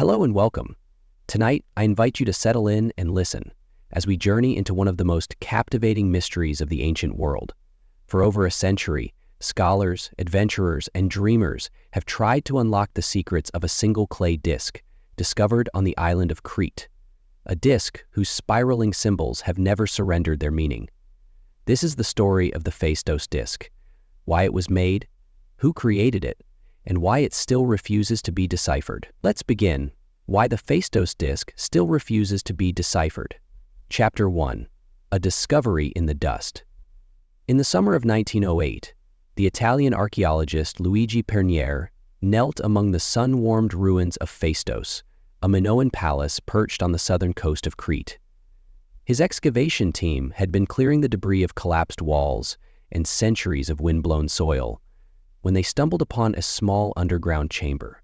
Hello and welcome. Tonight, I invite you to settle in and listen as we journey into one of the most captivating mysteries of the ancient world. For over a century, scholars, adventurers, and dreamers have tried to unlock the secrets of a single clay disc discovered on the island of Crete, a disc whose spiraling symbols have never surrendered their meaning. This is the story of the Phaistos Disc, why it was made, who created it, and why it still refuses to be deciphered. Let's begin. Why the Phaistos Disc still refuses to be deciphered. Chapter 1. A Discovery in the Dust. In the summer of 1908, the Italian archaeologist Luigi Pernier knelt among the sun-warmed ruins of Phaistos, a Minoan palace perched on the southern coast of Crete. His excavation team had been clearing the debris of collapsed walls and centuries of wind-blown soil when they stumbled upon a small underground chamber.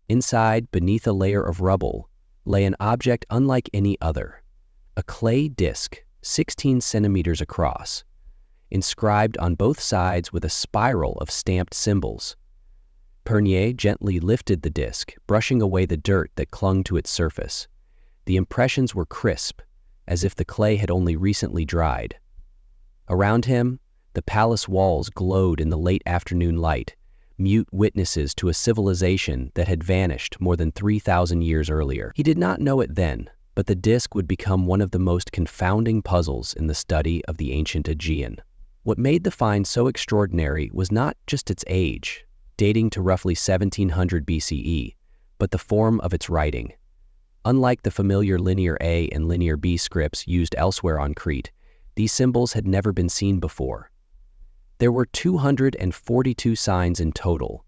Inside, beneath a layer of rubble, lay an object unlike any other, a clay disc 16 centimeters across, inscribed on both sides with a spiral of stamped symbols. Pernier gently lifted the disc, brushing away the dirt that clung to its surface. The impressions were crisp, as if the clay had only recently dried. Around him, the palace walls glowed in the late afternoon light, mute witnesses to a civilization that had vanished more than 3,000 years earlier. He did not know it then, but the disc would become one of the most confounding puzzles in the study of the ancient Aegean. What made the find so extraordinary was not just its age, dating to roughly 1700 BCE, but the form of its writing. Unlike the familiar Linear A and Linear B scripts used elsewhere on Crete, these symbols had never been seen before. There were 242 signs in total,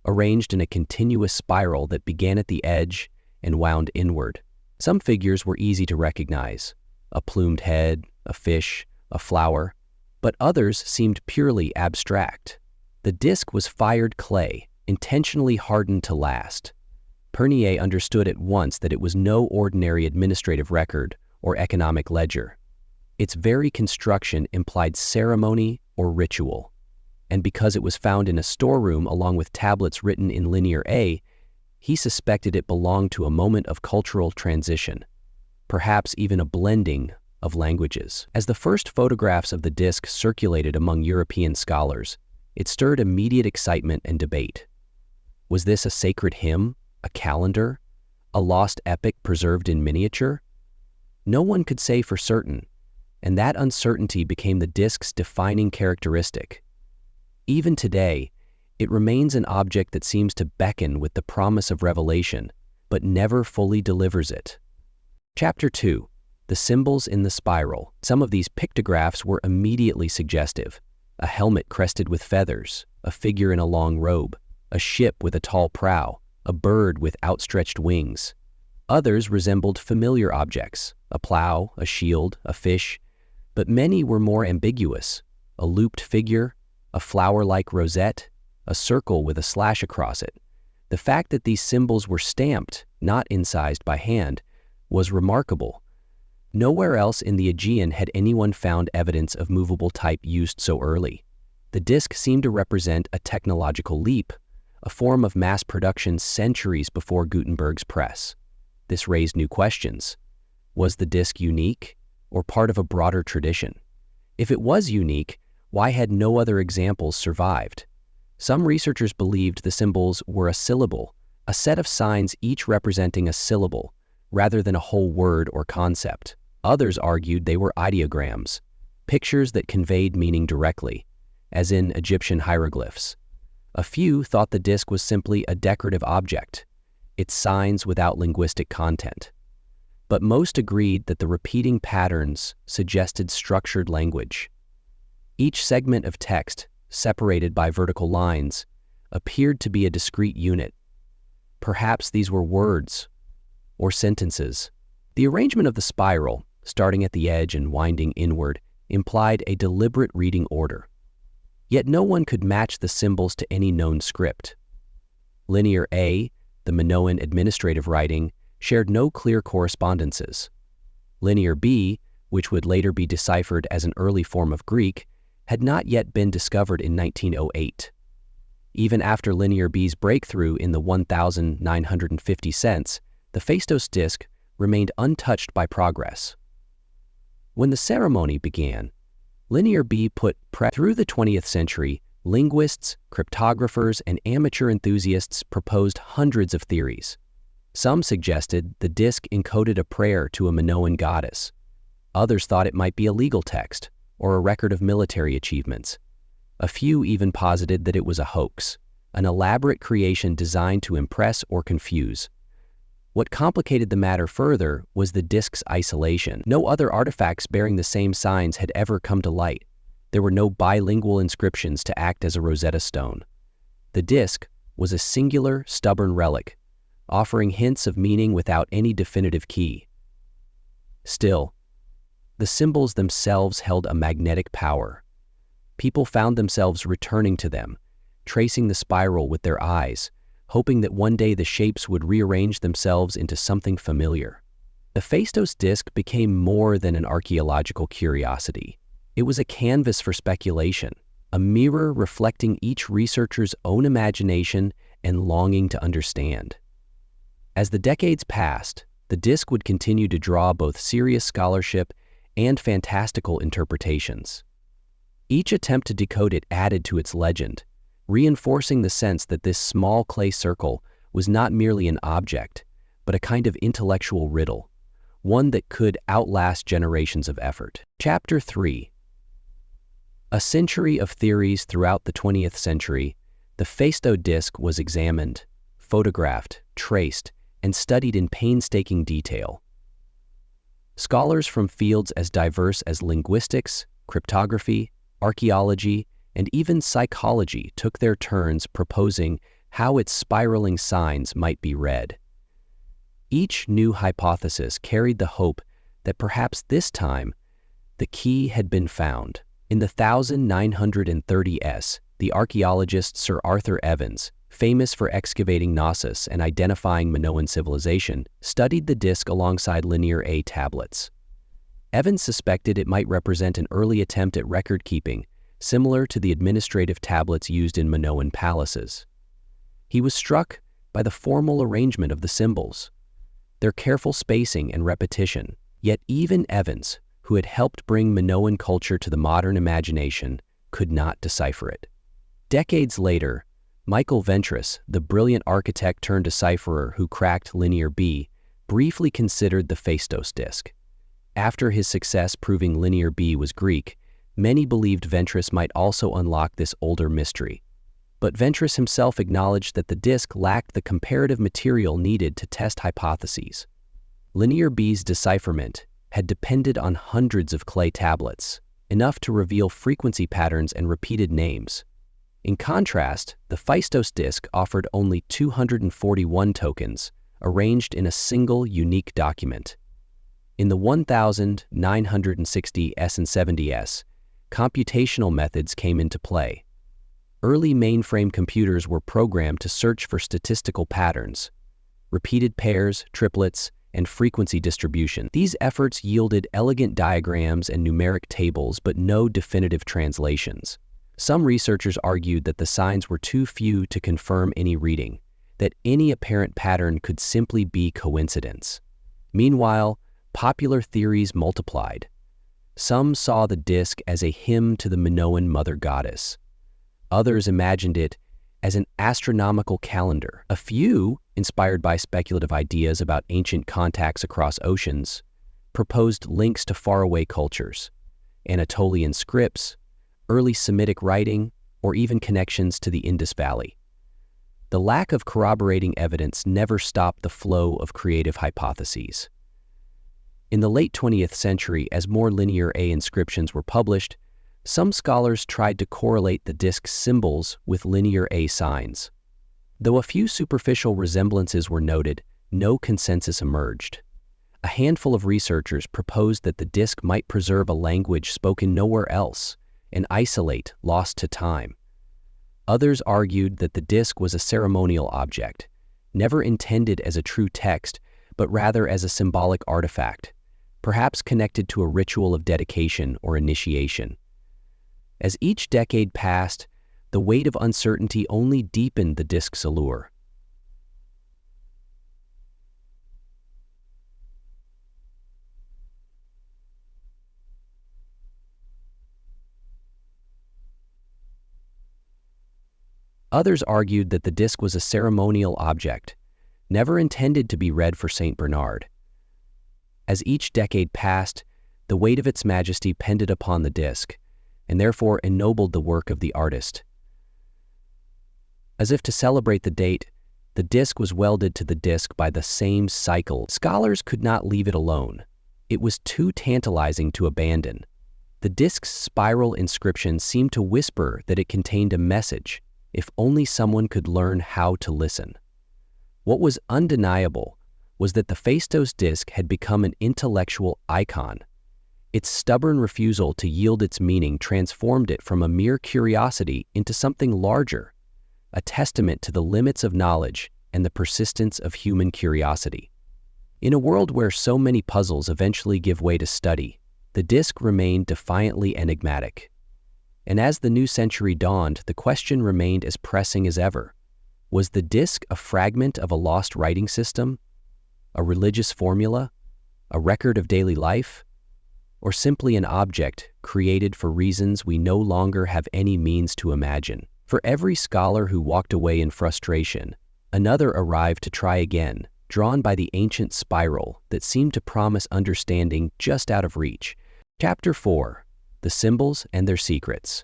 arranged in a continuous spiral that began at the edge and wound inward. Some figures were easy to recognize, a plumed head, a fish, a flower, but others seemed purely abstract. The disc was fired clay, intentionally hardened to last. Pernier understood at once that it was no ordinary administrative record or economic ledger. Its very construction implied ceremony or ritual, and because it was found in a storeroom along with tablets written in Linear A, he suspected it belonged to a moment of cultural transition, perhaps even a blending of languages. As the first photographs of the disc circulated among European scholars, it stirred immediate excitement and debate. Was this a sacred hymn, a calendar, a lost epic preserved in miniature? No one could say for certain, and that uncertainty became the disc's defining characteristic. Even today, it remains an object that seems to beckon with the promise of revelation, but never fully delivers it. Chapter 2. The Symbols in the Spiral. Some of these pictographs were immediately suggestive. A helmet crested with feathers, a figure in a long robe, a ship with a tall prow, a bird with outstretched wings. Others resembled familiar objects, a plow, a shield, a fish, but many were more ambiguous, a looped figure, a flower-like rosette, a circle with a slash across it. The fact that these symbols were stamped, not incised by hand, was remarkable. Nowhere else in the Aegean had anyone found evidence of movable type used so early. The disc seemed to represent a technological leap, a form of mass production centuries before Gutenberg's press. This raised new questions. Was the disc unique, or part of a broader tradition? If it was unique, why had no other examples survived? Some researchers believed the symbols were a syllable, a set of signs each representing a syllable, rather than a whole word or concept. Others argued they were ideograms, pictures that conveyed meaning directly, as in Egyptian hieroglyphs. A few thought the disc was simply a decorative object, its signs without linguistic content. But most agreed that the repeating patterns suggested structured language. Each segment of text, separated by vertical lines, appeared to be a discrete unit. Perhaps these were words or sentences. The arrangement of the spiral, starting at the edge and winding inward, implied a deliberate reading order. Yet no one could match the symbols to any known script. Linear A, the Minoan administrative writing, shared no clear correspondences. Linear B, which would later be deciphered as an early form of Greek, had not yet been discovered in 1908. Even after Linear B's breakthrough in the 1950 cents, the Phaistos Disc remained untouched by progress. When the ceremony began, Linear B put through the 20th century, linguists, cryptographers, and amateur enthusiasts proposed hundreds of theories. Some suggested the disc encoded a prayer to a Minoan goddess. Others thought it might be a legal text or a record of military achievements. A few even posited that it was a hoax, an elaborate creation designed to impress or confuse. What complicated the matter further was the disc's isolation. No other artifacts bearing the same signs had ever come to light. There were no bilingual inscriptions to act as a Rosetta Stone. The disc was a singular, stubborn relic, offering hints of meaning without any definitive key. Still, the symbols themselves held a magnetic power. People found themselves returning to them, tracing the spiral with their eyes, hoping that one day the shapes would rearrange themselves into something familiar. The Phaistos Disc became more than an archaeological curiosity. It was a canvas for speculation, a mirror reflecting each researcher's own imagination and longing to understand. As the decades passed, the disc would continue to draw both serious scholarship and fantastical interpretations. Each attempt to decode it added to its legend, reinforcing the sense that this small clay circle was not merely an object, but a kind of intellectual riddle, one that could outlast generations of effort. Chapter 3. A century of theories throughout the 20th century, the Phaistos Disc was examined, photographed, traced, and studied in painstaking detail. Scholars from fields as diverse as linguistics, cryptography, archaeology, and even psychology took their turns proposing how its spiraling signs might be read. Each new hypothesis carried the hope that perhaps this time the key had been found. In the 1930s, the archaeologist Sir Arthur Evans, famous for excavating Knossos and identifying Minoan civilization, studied the disc alongside Linear A tablets. Evans suspected it might represent an early attempt at record-keeping, similar to the administrative tablets used in Minoan palaces. He was struck by the formal arrangement of the symbols, their careful spacing and repetition. Yet even Evans, who had helped bring Minoan culture to the modern imagination, could not decipher it. Decades later, Michael Ventris, the brilliant architect turned decipherer who cracked Linear B, briefly considered the Phaistos Disc. After his success proving Linear B was Greek, many believed Ventris might also unlock this older mystery. But Ventris himself acknowledged that the disc lacked the comparative material needed to test hypotheses. Linear B's decipherment had depended on hundreds of clay tablets, enough to reveal frequency patterns and repeated names. In contrast, the Phaistos Disc offered only 241 tokens, arranged in a single unique document. In the 1960 S and 70s, computational methods came into play. Early mainframe computers were programmed to search for statistical patterns, repeated pairs, triplets, and frequency distribution. These efforts yielded elegant diagrams and numeric tables, but no definitive translations. Some researchers argued that the signs were too few to confirm any reading, that any apparent pattern could simply be coincidence. Meanwhile, popular theories multiplied. Some saw the disc as a hymn to the Minoan mother goddess. Others imagined it as an astronomical calendar. A few, inspired by speculative ideas about ancient contacts across oceans, proposed links to faraway cultures, Anatolian scripts, early Semitic writing, or even connections to the Indus Valley. The lack of corroborating evidence never stopped the flow of creative hypotheses. In the late 20th century, as more Linear A inscriptions were published, some scholars tried to correlate the disc's symbols with Linear A signs. Though a few superficial resemblances were noted, no consensus emerged. A handful of researchers proposed that the disc might preserve a language spoken nowhere else and isolate lost to time. Others argued that the disc was a ceremonial object, never intended as a true text, but rather as a symbolic artifact, perhaps connected to a ritual of dedication or initiation. As each decade passed, The weight of uncertainty only deepened the disc's allure. Others argued that the disc was a ceremonial object, never intended to be read for Saint Bernard. As each decade passed, the weight of its majesty pended upon the disc, and therefore ennobled the work of the artist. As if to celebrate the date, the disc was welded to the disc by the same cycle. Scholars could not leave it alone. It was too tantalizing to abandon. The disc's spiral inscription seemed to whisper that it contained a message, if only someone could learn how to listen. What was undeniable was that the Phaistos Disc had become an intellectual icon. Its stubborn refusal to yield its meaning transformed it from a mere curiosity into something larger, a testament to the limits of knowledge and the persistence of human curiosity. In a world where so many puzzles eventually give way to study, the disc remained defiantly enigmatic. And as the new century dawned, the question remained as pressing as ever. Was the disc a fragment of a lost writing system, a religious formula, a record of daily life, or simply an object created for reasons we no longer have any means to imagine? For every scholar who walked away in frustration, another arrived to try again, drawn by the ancient spiral that seemed to promise understanding just out of reach. Chapter 4: The Symbols and Their Secrets.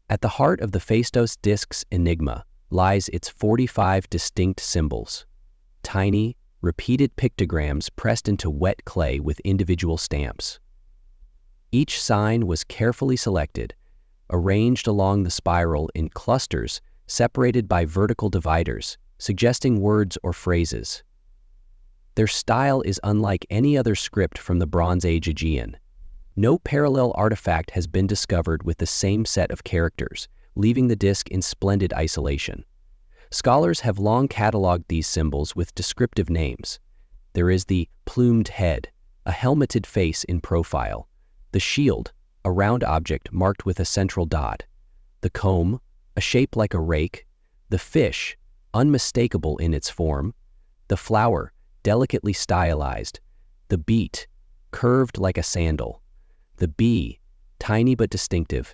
At the heart of the Phaistos Disc's enigma lies its 45 distinct symbols, tiny, repeated pictograms pressed into wet clay with individual stamps. Each sign was carefully selected, arranged along the spiral in clusters separated by vertical dividers, suggesting words or phrases. Their style is unlike any other script from the Bronze Age Aegean. No parallel artifact has been discovered with the same set of characters, leaving the disc in splendid isolation. Scholars have long cataloged these symbols with descriptive names. There is the plumed head, a helmeted face in profile; the shield, a round object marked with a central dot; the comb, a shape like a rake; the fish, unmistakable in its form; the flower, delicately stylized; the beet, curved like a sandal; the bee, tiny but distinctive,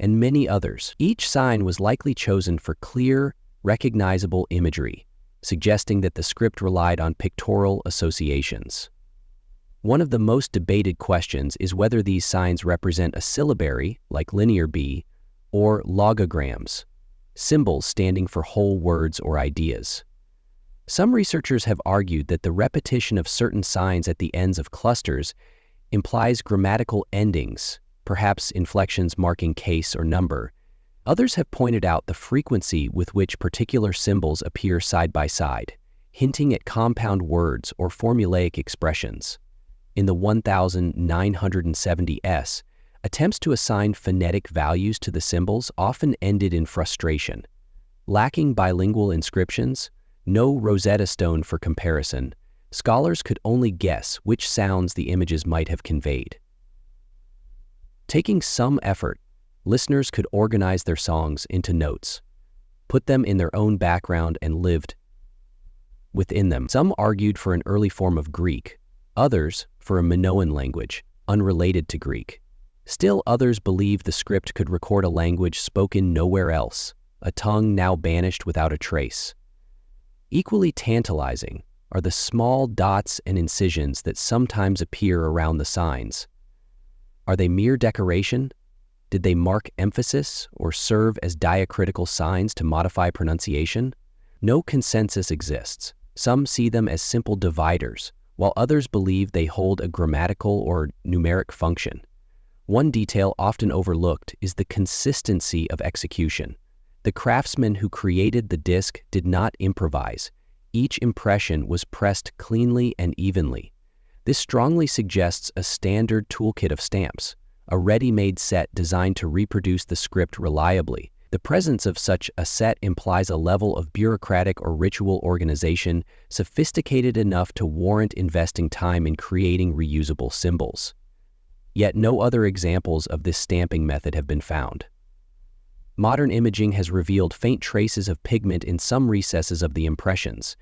and many others. Each sign was likely chosen for clear, recognizable imagery, suggesting that the script relied on pictorial associations. One of the most debated questions is whether these signs represent a syllabary, like linear B, or logograms, symbols standing for whole words or ideas. Some researchers have argued that the repetition of certain signs at the ends of clusters implies grammatical endings, perhaps inflections marking case or number. Others have pointed out the frequency with which particular symbols appear side by side, hinting at compound words or formulaic expressions. In the 1970s, attempts to assign phonetic values to the symbols often ended in frustration. Lacking bilingual inscriptions, no Rosetta Stone for comparison, scholars could only guess which sounds the images might have conveyed. Taking some effort, listeners could organize their songs into notes, put them in their own background, and lived within them. Some argued for an early form of Greek, others for a Minoan language, unrelated to Greek. Still others believed the script could record a language spoken nowhere else, a tongue now banished without a trace. Equally tantalizing are the small dots and incisions that sometimes appear around the signs. Are they mere decoration? Did they mark emphasis or serve as diacritical signs to modify pronunciation? No consensus exists. Some see them as simple dividers, while others believe they hold a grammatical or numeric function. One detail often overlooked is the consistency of execution. The craftsmen who created the disc did not improvise. Each impression was pressed cleanly and evenly. This strongly suggests a standard toolkit of stamps, a ready-made set designed to reproduce the script reliably. The presence of such a set implies a level of bureaucratic or ritual organization sophisticated enough to warrant investing time in creating reusable symbols. Yet no other examples of this stamping method have been found. Modern imaging has revealed faint traces of pigment in some recesses of the impressions,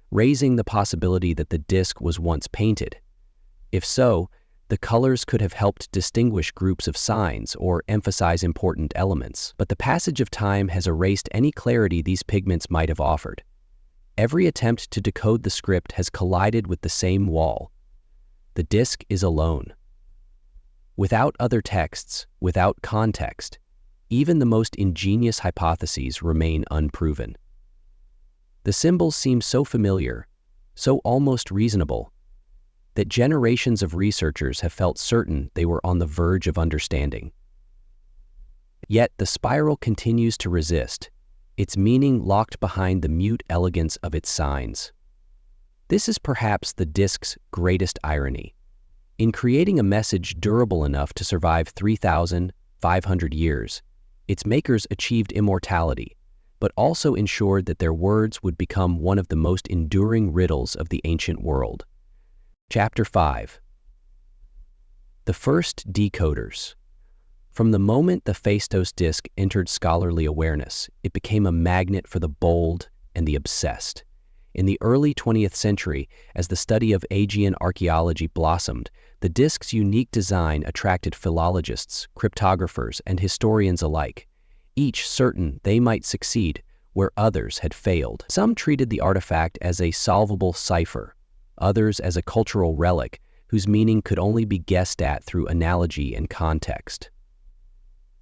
raising the possibility that the disc was once painted. If so, the colors could have helped distinguish groups of signs or emphasize important elements, but the passage of time has erased any clarity these pigments might have offered. Every attempt to decode the script has collided with the same wall. The disc is alone. Without other texts, without context, even the most ingenious hypotheses remain unproven. The symbols seem so familiar, so almost reasonable, that generations of researchers have felt certain they were on the verge of understanding. Yet the spiral continues to resist, its meaning locked behind the mute elegance of its signs. This is perhaps the disc's greatest irony. In creating a message durable enough to survive 3,500 years, its makers achieved immortality, but also ensured that their words would become one of the most enduring riddles of the ancient world. Chapter 5. The First Decoders. From the moment the Phaistos Disc entered scholarly awareness, it became a magnet for the bold and the obsessed. In the early 20th century, as the study of Aegean archaeology blossomed, the disc's unique design attracted philologists, cryptographers, and historians alike, each certain they might succeed where others had failed. Some treated the artifact as a solvable cipher, others as a cultural relic whose meaning could only be guessed at through analogy and context.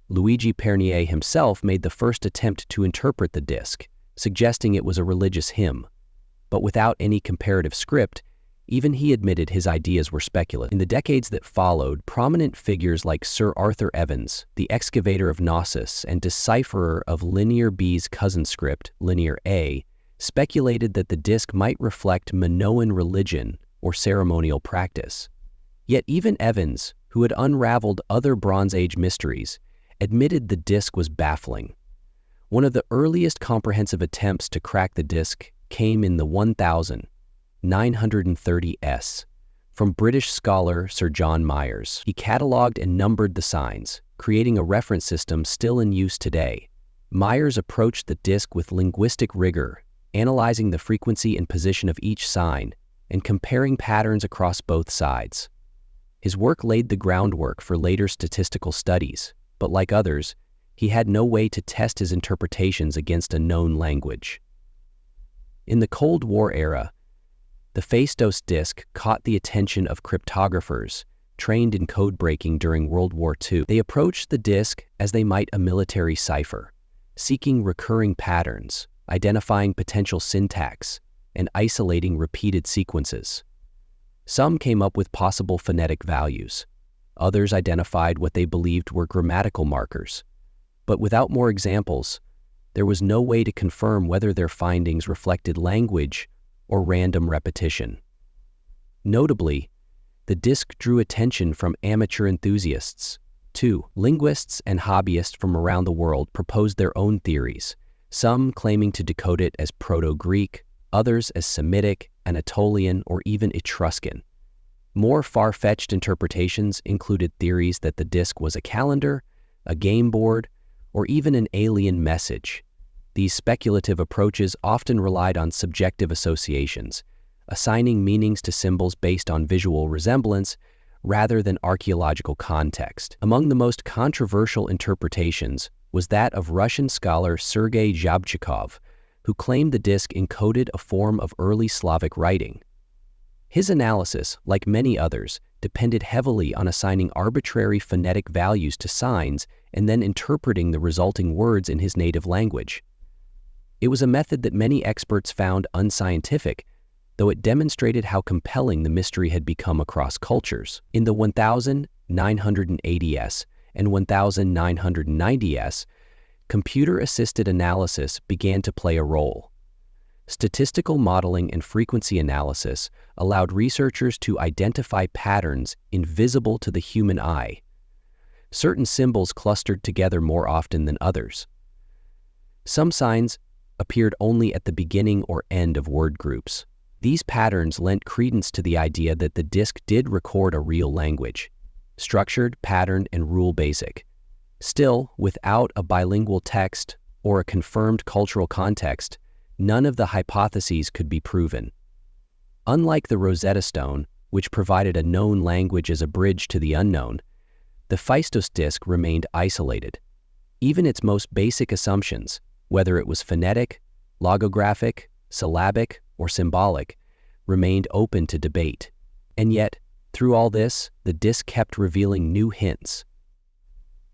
Luigi Pernier himself made the first attempt to interpret the disc, suggesting it was a religious hymn. But without any comparative script, even he admitted his ideas were speculative. In the decades that followed, prominent figures like Sir Arthur Evans, the excavator of Knossos and decipherer of Linear B's cousin script, Linear A, speculated that the disc might reflect Minoan religion or ceremonial practice. Yet even Evans, who had unraveled other Bronze Age mysteries, admitted the disc was baffling. One of the earliest comprehensive attempts to crack the disc came in the 1930s from British scholar Sir John Myers. He catalogued and numbered the signs, creating a reference system still in use today. Myers approached the disc with linguistic rigor, analyzing the frequency and position of each sign and comparing patterns across both sides. His work laid the groundwork for later statistical studies, but like others, he had no way to test his interpretations against a known language. In the Cold War era, the Phaistos Disc caught the attention of cryptographers trained in code breaking during World War II. They approached the disc as they might a military cipher, seeking recurring patterns, identifying potential syntax, and isolating repeated sequences. Some came up with possible phonetic values. Others identified what they believed were grammatical markers. But without more examples, there was no way to confirm whether their findings reflected language or random repetition. Notably, the disc drew attention from amateur enthusiasts. Too, linguists and hobbyists from around the world proposed their own theories, some claiming to decode it as Proto-Greek, others as Semitic, Anatolian, or even Etruscan. More far-fetched interpretations included theories that the disc was a calendar, a game board, or even an alien message. These speculative approaches often relied on subjective associations, assigning meanings to symbols based on visual resemblance rather than archaeological context. Among the most controversial interpretations was that of Russian scholar Sergei Zhabchikov, who claimed the disc encoded a form of early Slavic writing. His analysis, like many others, depended heavily on assigning arbitrary phonetic values to signs and then interpreting the resulting words in his native language. It was a method that many experts found unscientific, though it demonstrated how compelling the mystery had become across cultures. In the 1980s and 1990s, computer-assisted analysis began to play a role. Statistical modeling and frequency analysis allowed researchers to identify patterns invisible to the human eye. Certain symbols clustered together more often than others. Some signs appeared only at the beginning or end of word groups. These patterns lent credence to the idea that the disc did record a real language, structured, patterned, and rule-basic. Still, without a bilingual text or a confirmed cultural context, none of the hypotheses could be proven. Unlike the Rosetta Stone, which provided a known language as a bridge to the unknown, the Phaistos Disc remained isolated. Even its most basic assumptions, whether it was phonetic, logographic, syllabic, or symbolic, remained open to debate. And yet, through all this, the disc kept revealing new hints.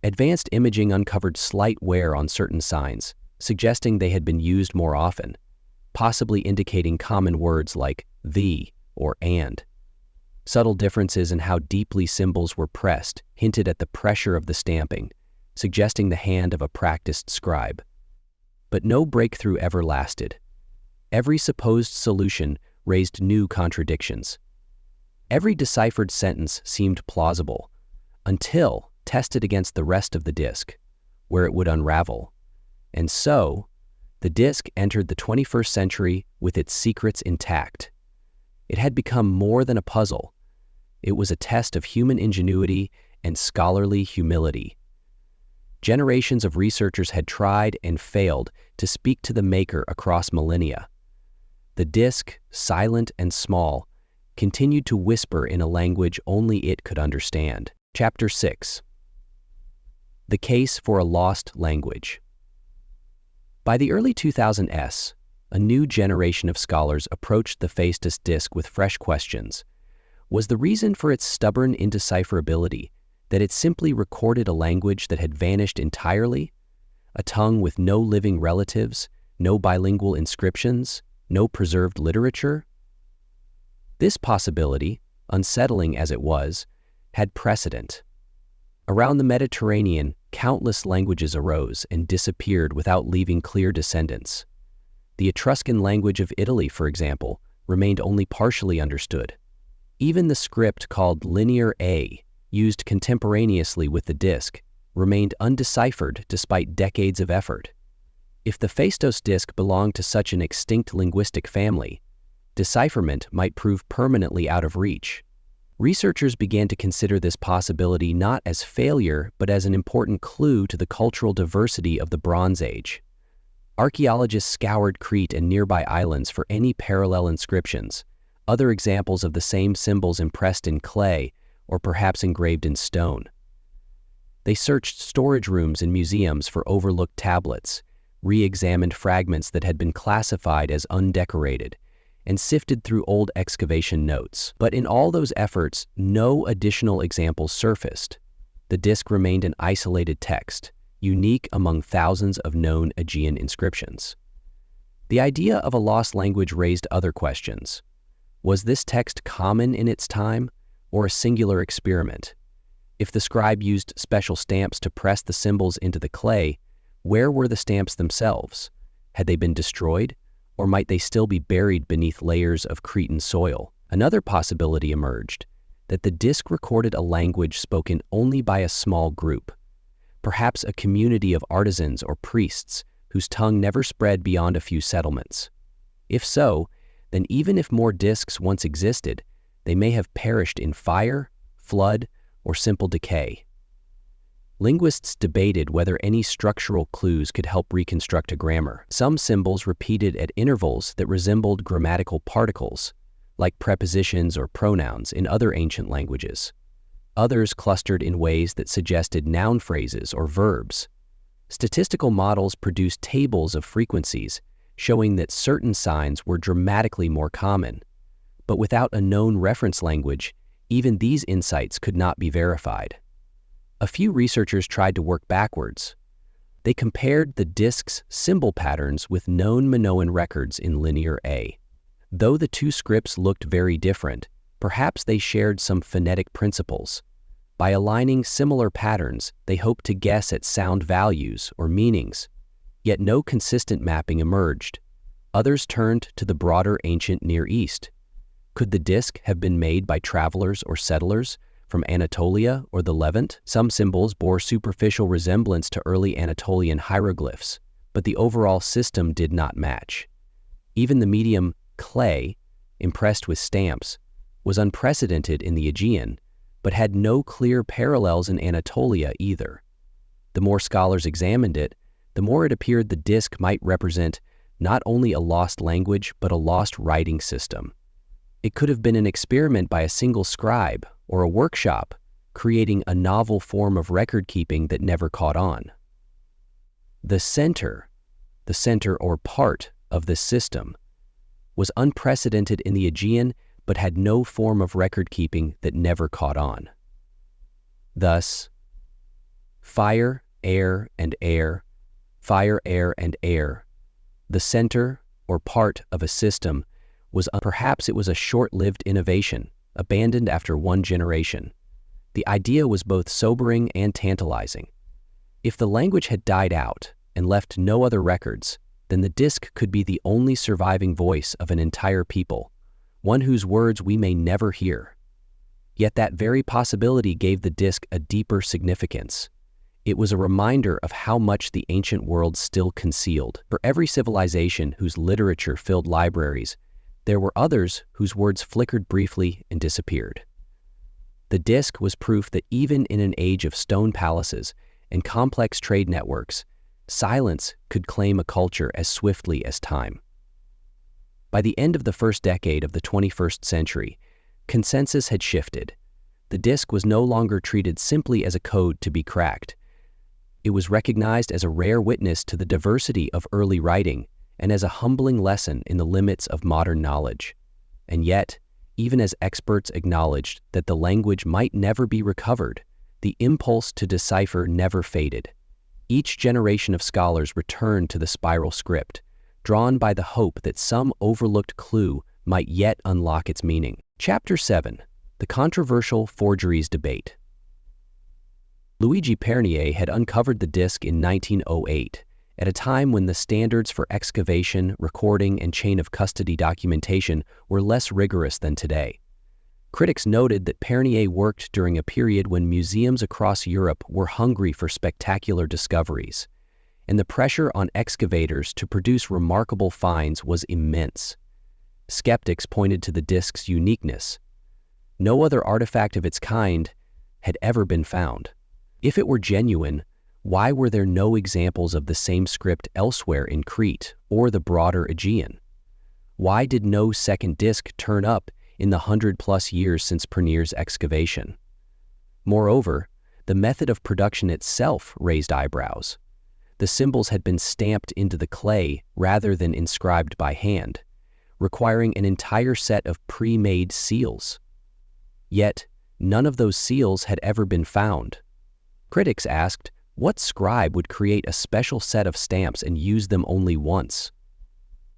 Advanced imaging uncovered slight wear on certain signs, suggesting they had been used more often, possibly indicating common words like the or and. Subtle differences in how deeply symbols were pressed hinted at the pressure of the stamping, suggesting the hand of a practiced scribe. But no breakthrough ever lasted. Every supposed solution raised new contradictions. Every deciphered sentence seemed plausible, until tested against the rest of the disc, where it would unravel. And so, the disc entered the 21st century with its secrets intact. It had become more than a puzzle. It was a test of human ingenuity and scholarly humility. Generations of researchers had tried and failed to speak to the maker across millennia. The disc, silent and small, continued to whisper in a language only it could understand. Chapter 6. The Case for a Lost Language. By the early 2000s, a new generation of scholars approached the Phaistos Disc with fresh questions. Was the reason for its stubborn indecipherability that it simply recorded a language that had vanished entirely? A tongue with no living relatives, no bilingual inscriptions, no preserved literature? This possibility, unsettling as it was, had precedent. Around the Mediterranean, countless languages arose and disappeared without leaving clear descendants. The Etruscan language of Italy, for example, remained only partially understood. Even the script called Linear A, used contemporaneously with the disc, remained undeciphered despite decades of effort. If the Phaistos Disc belonged to such an extinct linguistic family, decipherment might prove permanently out of reach. Researchers began to consider this possibility not as failure but as an important clue to the cultural diversity of the Bronze Age. Archaeologists scoured Crete and nearby islands for any parallel inscriptions, other examples of the same symbols impressed in clay or perhaps engraved in stone. They searched storage rooms in museums for overlooked tablets, re-examined fragments that had been classified as undecorated, and sifted through old excavation notes. But in all those efforts, no additional examples surfaced. The disc remained an isolated text, unique among thousands of known Aegean inscriptions. The idea of a lost language raised other questions. Was this text common in its time, or a singular experiment? If the scribe used special stamps to press the symbols into the clay, where were the stamps themselves? Had they been destroyed? Or might they still be buried beneath layers of Cretan soil? Another possibility emerged, that the disc recorded a language spoken only by a small group, perhaps a community of artisans or priests whose tongue never spread beyond a few settlements. If so, then even if more discs once existed, they may have perished in fire, flood, or simple decay. Linguists debated whether any structural clues could help reconstruct a grammar. Some symbols repeated at intervals that resembled grammatical particles, like prepositions or pronouns in other ancient languages. Others clustered in ways that suggested noun phrases or verbs. Statistical models produced tables of frequencies, showing that certain signs were dramatically more common. But without a known reference language, even these insights could not be verified. A few researchers tried to work backwards. They compared the disc's symbol patterns with known Minoan records in Linear A. Though the two scripts looked very different, perhaps they shared some phonetic principles. By aligning similar patterns, they hoped to guess at sound values or meanings. Yet no consistent mapping emerged. Others turned to the broader ancient Near East. Could the disc have been made by travelers or settlers from Anatolia or the Levant? Some symbols bore superficial resemblance to early Anatolian hieroglyphs, but the overall system did not match. Even the medium clay, impressed with stamps, was unprecedented in the Aegean, but had no clear parallels in Anatolia either. The more scholars examined it, the more it appeared the disk might represent not only a lost language but a lost writing system. It could have been an experiment by a single scribe or a workshop, creating a novel form of record-keeping that never caught on. The center or part of this system, was unprecedented in the Aegean but had no form of record-keeping that never caught on. Thus, fire, air, and air, fire, air, and air. The center or part of a system was perhaps it was a short-lived innovation, abandoned after one generation. The idea was both sobering and tantalizing. If the language had died out and left no other records, then the disk could be the only surviving voice of an entire people, one whose words we may never hear. Yet that very possibility gave the disk a deeper significance. It was a reminder of how much the ancient world still concealed. For every civilization whose literature filled libraries, there were others whose words flickered briefly and disappeared. The disk was proof that even in an age of stone palaces and complex trade networks, silence could claim a culture as swiftly as time. By the end of the first decade of the 21st century, consensus had shifted. The disk was no longer treated simply as a code to be cracked. It was recognized as a rare witness to the diversity of early writing and as a humbling lesson in the limits of modern knowledge. And yet, even as experts acknowledged that the language might never be recovered, the impulse to decipher never faded. Each generation of scholars returned to the spiral script, drawn by the hope that some overlooked clue might yet unlock its meaning. Chapter 7. The Controversial Forgeries Debate. Luigi Pernier had uncovered the disk in 1908, at a time when the standards for excavation, recording, and chain of custody documentation were less rigorous than today. Critics noted that Pernier worked during a period when museums across Europe were hungry for spectacular discoveries, and the pressure on excavators to produce remarkable finds was immense. Skeptics pointed to the disk's uniqueness. No other artifact of its kind had ever been found. If it were genuine, why were there no examples of the same script elsewhere in Crete or the broader Aegean? Why did no second disk turn up in the 100+ years since Pernier's excavation? Moreover, the method of production itself raised eyebrows. The symbols had been stamped into the clay rather than inscribed by hand, requiring an entire set of pre-made seals. Yet, none of those seals had ever been found. Critics asked, what scribe would create a special set of stamps and use them only once?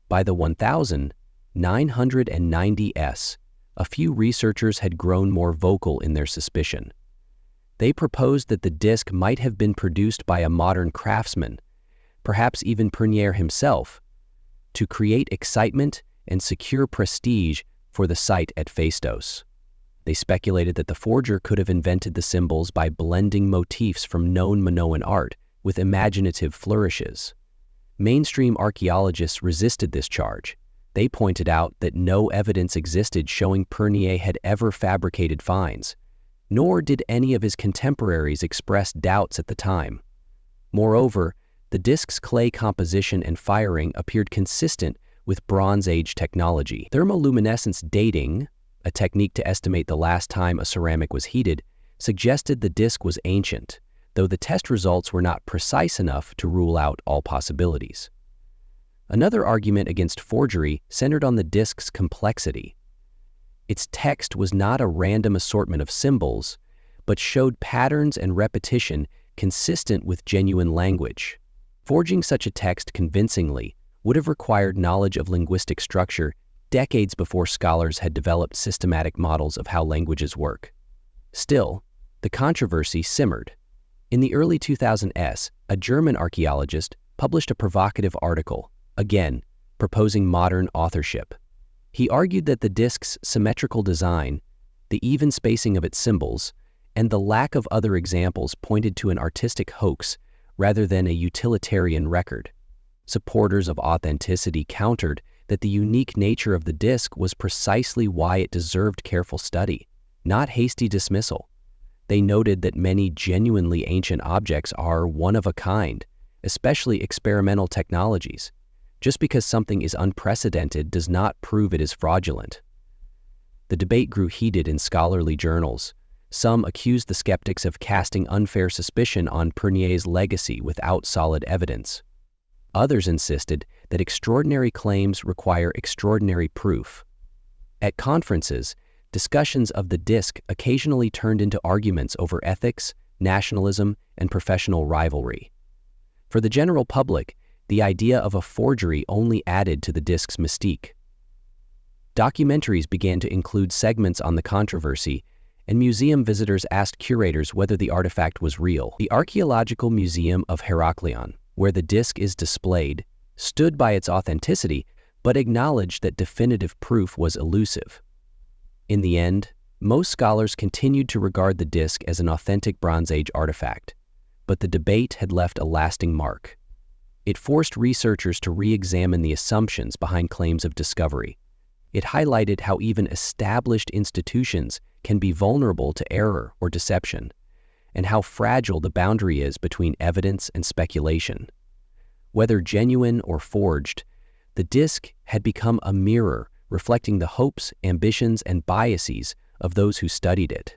By the 1990s, a few researchers had grown more vocal in their suspicion. They proposed that the disk might have been produced by a modern craftsman, perhaps even Pernier himself, to create excitement and secure prestige for the site at Phaistos. They speculated that the forger could have invented the symbols by blending motifs from known Minoan art with imaginative flourishes. Mainstream archaeologists resisted this charge. They pointed out that no evidence existed showing Pernier had ever fabricated finds, nor did any of his contemporaries express doubts at the time. Moreover, the disk's clay composition and firing appeared consistent with Bronze Age technology. Thermoluminescence dating, a technique to estimate the last time a ceramic was heated, suggested the disk was ancient, though the test results were not precise enough to rule out all possibilities. Another argument against forgery centered on the disk's complexity. Its text was not a random assortment of symbols, but showed patterns and repetition consistent with genuine language. Forging such a text convincingly would have required knowledge of linguistic structure decades before scholars had developed systematic models of how languages work. Still, the controversy simmered. In the early 2000s, a German archaeologist published a provocative article, again, proposing modern authorship. He argued that the disk's symmetrical design, the even spacing of its symbols, and the lack of other examples pointed to an artistic hoax rather than a utilitarian record. Supporters of authenticity countered that the unique nature of the disk was precisely why it deserved careful study, not hasty dismissal. They noted that many genuinely ancient objects are one of a kind, especially experimental technologies. Just because something is unprecedented does not prove it is fraudulent. The debate grew heated in scholarly journals. Some accused the skeptics of casting unfair suspicion on Pernier's legacy without solid evidence. Others insisted that extraordinary claims require extraordinary proof. At conferences, discussions of the disc occasionally turned into arguments over ethics, nationalism, and professional rivalry. For the general public, the idea of a forgery only added to the disc's mystique. Documentaries began to include segments on the controversy, and museum visitors asked curators whether the artifact was real. The Archaeological Museum of Heraklion, where the disc is displayed, stood by its authenticity but acknowledged that definitive proof was elusive. In the end, most scholars continued to regard the disc as an authentic Bronze Age artifact, but the debate had left a lasting mark. It forced researchers to re-examine the assumptions behind claims of discovery. It highlighted how even established institutions can be vulnerable to error or deception, and how fragile the boundary is between evidence and speculation. Whether genuine or forged, the disc had become a mirror reflecting the hopes, ambitions, and biases of those who studied it.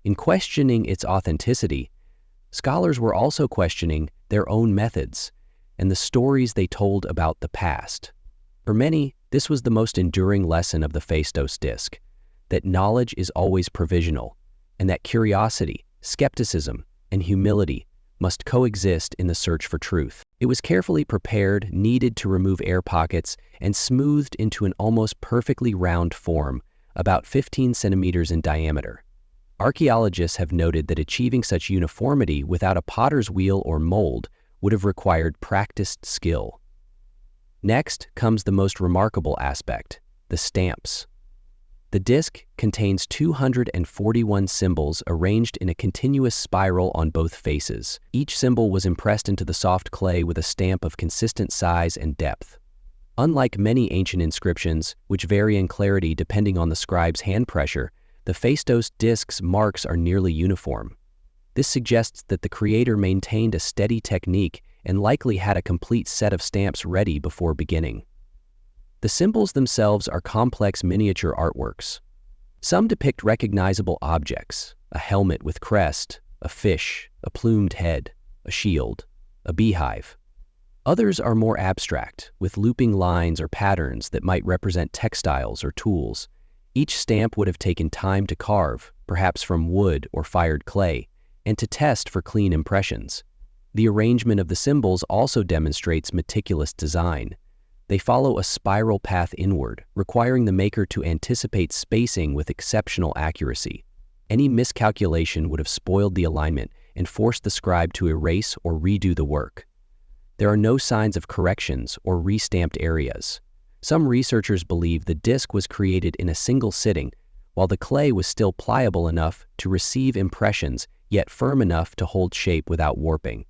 In questioning its authenticity, scholars were also questioning their own methods and the stories they told about the past. For many, this was the most enduring lesson of the Phaistos Disc, that knowledge is always provisional, and that curiosity, skepticism, and humility must coexist in the search for truth. It was carefully prepared, kneaded to remove air pockets, and smoothed into an almost perfectly round form, about 15 centimeters in diameter. Archaeologists have noted that achieving such uniformity without a potter's wheel or mold would have required practiced skill. Next comes the most remarkable aspect, the stamps. The disc contains 241 symbols arranged in a continuous spiral on both faces. Each symbol was impressed into the soft clay with a stamp of consistent size and depth. Unlike many ancient inscriptions, which vary in clarity depending on the scribe's hand pressure, the Phaistos Disc's marks are nearly uniform. This suggests that the creator maintained a steady technique and likely had a complete set of stamps ready before beginning. The symbols themselves are complex miniature artworks. Some depict recognizable objects: a helmet with crest, a fish, a plumed head, a shield, a beehive. Others are more abstract, with looping lines or patterns that might represent textiles or tools. Each stamp would have taken time to carve, perhaps from wood or fired clay, and to test for clean impressions. The arrangement of the symbols also demonstrates meticulous design. They follow a spiral path inward, requiring the maker to anticipate spacing with exceptional accuracy. Any miscalculation would have spoiled the alignment and forced the scribe to erase or redo the work. There are no signs of corrections or re-stamped areas. Some researchers believe the disc was created in a single sitting, while the clay was still pliable enough to receive impressions, yet firm enough to hold shape without warping.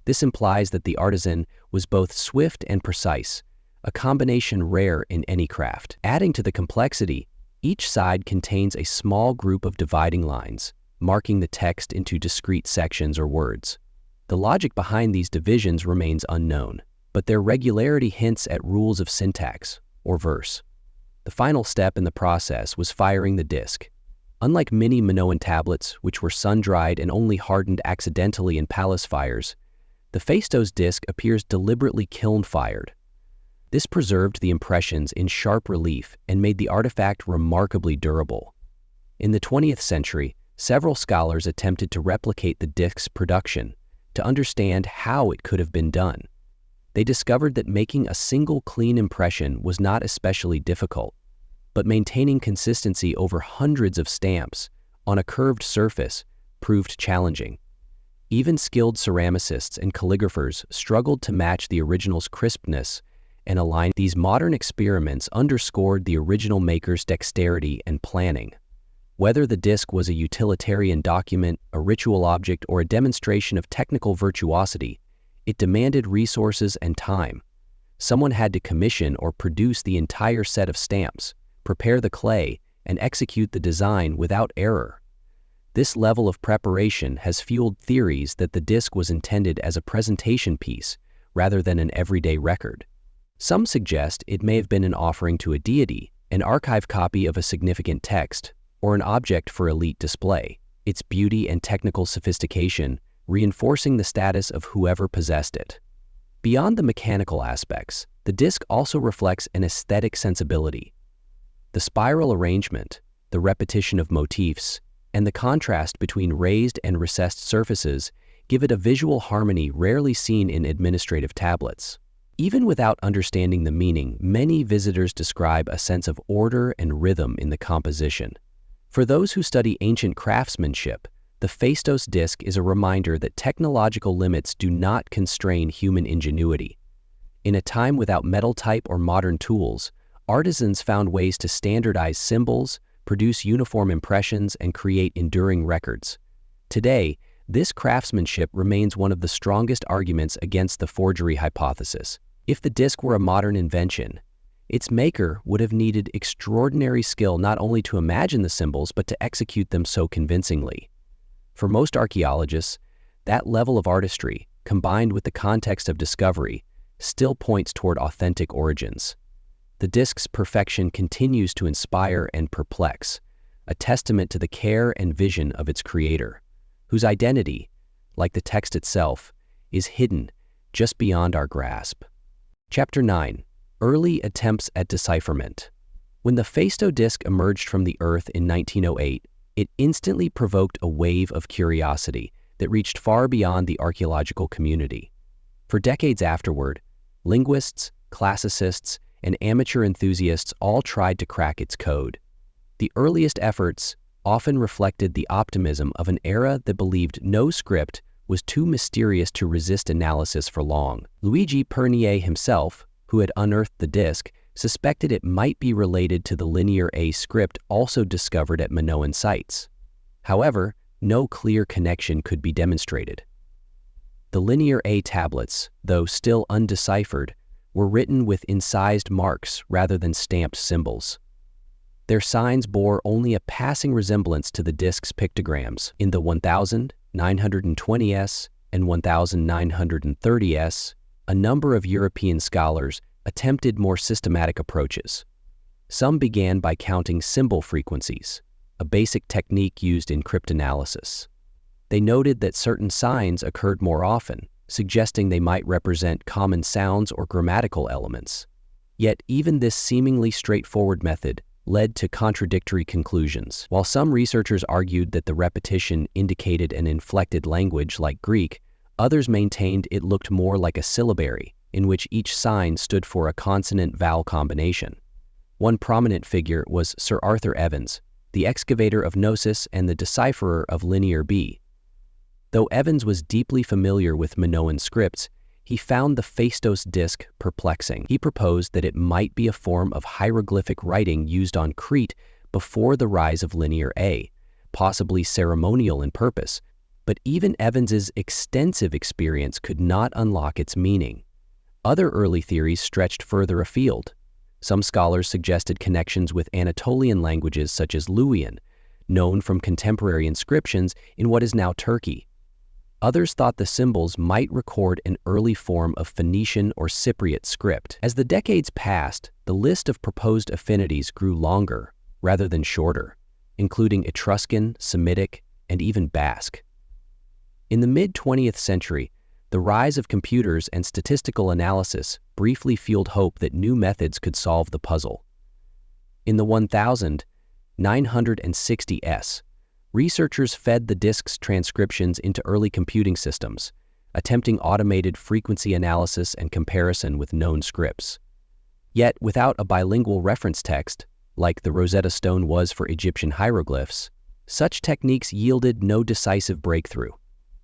This implies that the artisan was both swift and precise, a combination rare in any craft. Adding to the complexity, each side contains a small group of dividing lines, marking the text into discrete sections or words. The logic behind these divisions remains unknown, but their regularity hints at rules of syntax, or verse. The final step in the process was firing the disc. Unlike many Minoan tablets, which were sun-dried and only hardened accidentally in palace fires, the Phaistos disc appears deliberately kiln-fired. This preserved the impressions in sharp relief and made the artifact remarkably durable. In the 20th century, several scholars attempted to replicate the disc's production to understand how it could have been done. They discovered that making a single clean impression was not especially difficult, but maintaining consistency over hundreds of stamps on a curved surface proved challenging. Even skilled ceramicists and calligraphers struggled to match the original's crispness and align. These modern experiments underscored the original maker's dexterity and planning. Whether the disc was a utilitarian document, a ritual object, or a demonstration of technical virtuosity, it demanded resources and time. Someone had to commission or produce the entire set of stamps, prepare the clay, and execute the design without error. This level of preparation has fueled theories that the disc was intended as a presentation piece rather than an everyday record. Some suggest it may have been an offering to a deity, an archive copy of a significant text, or an object for elite display, its beauty and technical sophistication reinforcing the status of whoever possessed it. Beyond the mechanical aspects, the disc also reflects an aesthetic sensibility. The spiral arrangement, the repetition of motifs, and the contrast between raised and recessed surfaces give it a visual harmony rarely seen in administrative tablets. Even without understanding the meaning, many visitors describe a sense of order and rhythm in the composition. For those who study ancient craftsmanship, the Phaistos Disc is a reminder that technological limits do not constrain human ingenuity. In a time without metal type or modern tools, artisans found ways to standardize symbols, produce uniform impressions, and create enduring records. Today, this craftsmanship remains one of the strongest arguments against the forgery hypothesis. If the disc were a modern invention, its maker would have needed extraordinary skill not only to imagine the symbols but to execute them so convincingly. For most archaeologists, that level of artistry, combined with the context of discovery, still points toward authentic origins. The disc's perfection continues to inspire and perplex, a testament to the care and vision of its creator, whose identity, like the text itself, is hidden just beyond our grasp. Chapter 9. Early Attempts at Decipherment. When the Phaistos Disc emerged from the Earth in 1908, it instantly provoked a wave of curiosity that reached far beyond the archaeological community. For decades afterward, linguists, classicists, and amateur enthusiasts all tried to crack its code. The earliest efforts often reflected the optimism of an era that believed no script was too mysterious to resist analysis for long. Luigi Pernier himself, who had unearthed the disc, suspected it might be related to the Linear A script also discovered at Minoan sites. However, no clear connection could be demonstrated. The Linear A tablets, though still undeciphered, were written with incised marks rather than stamped symbols. Their signs bore only a passing resemblance to the disc's pictograms. In the 1920s and 1930s, a number of European scholars attempted more systematic approaches. Some began by counting symbol frequencies, a basic technique used in cryptanalysis. They noted that certain signs occurred more often, suggesting they might represent common sounds or grammatical elements. Yet even this seemingly straightforward method led to contradictory conclusions. While some researchers argued that the repetition indicated an inflected language like Greek, others maintained it looked more like a syllabary, in which each sign stood for a consonant-vowel combination. One prominent figure was Sir Arthur Evans, the excavator of Gnosis and the decipherer of Linear B. Though Evans was deeply familiar with Minoan scripts, he found the Phaistos Disc perplexing. He proposed that it might be a form of hieroglyphic writing used on Crete before the rise of Linear A, possibly ceremonial in purpose, but even Evans's extensive experience could not unlock its meaning. Other early theories stretched further afield. Some scholars suggested connections with Anatolian languages such as Luwian, known from contemporary inscriptions in what is now Turkey. Others thought the symbols might record an early form of Phoenician or Cypriot script. As the decades passed, the list of proposed affinities grew longer rather than shorter, including Etruscan, Semitic, and even Basque. In the mid-20th century, the rise of computers and statistical analysis briefly fueled hope that new methods could solve the puzzle. In the 1960s, researchers fed the disc's transcriptions into early computing systems, attempting automated frequency analysis and comparison with known scripts. Yet, without a bilingual reference text, like the Rosetta Stone was for Egyptian hieroglyphs, such techniques yielded no decisive breakthrough.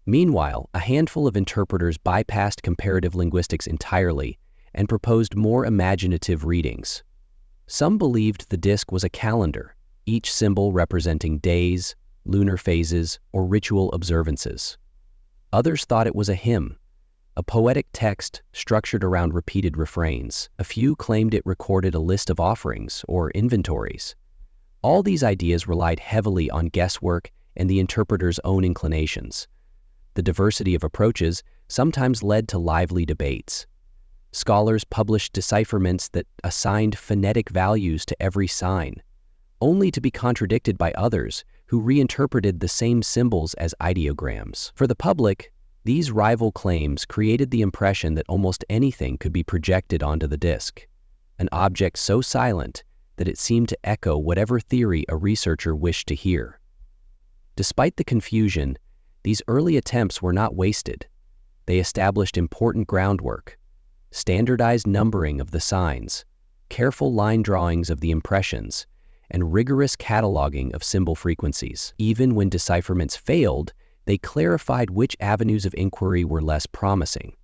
Meanwhile, a handful of interpreters bypassed comparative linguistics entirely and proposed more imaginative readings. Some believed the disc was a calendar, each symbol representing days, lunar phases, or ritual observances. Others thought it was a hymn, a poetic text structured around repeated refrains. A few claimed it recorded a list of offerings or inventories. All these ideas relied heavily on guesswork and the interpreter's own inclinations. The diversity of approaches sometimes led to lively debates. Scholars published decipherments that assigned phonetic values to every sign, only to be contradicted by others who reinterpreted the same symbols as ideograms. For the public, these rival claims created the impression that almost anything could be projected onto the disc, an object so silent that it seemed to echo whatever theory a researcher wished to hear. Despite the confusion, these early attempts were not wasted. They established important groundwork: standardized numbering of the signs, careful line drawings of the impressions, and rigorous cataloging of symbol frequencies. Even when decipherments failed, they clarified which avenues of inquiry were less promising.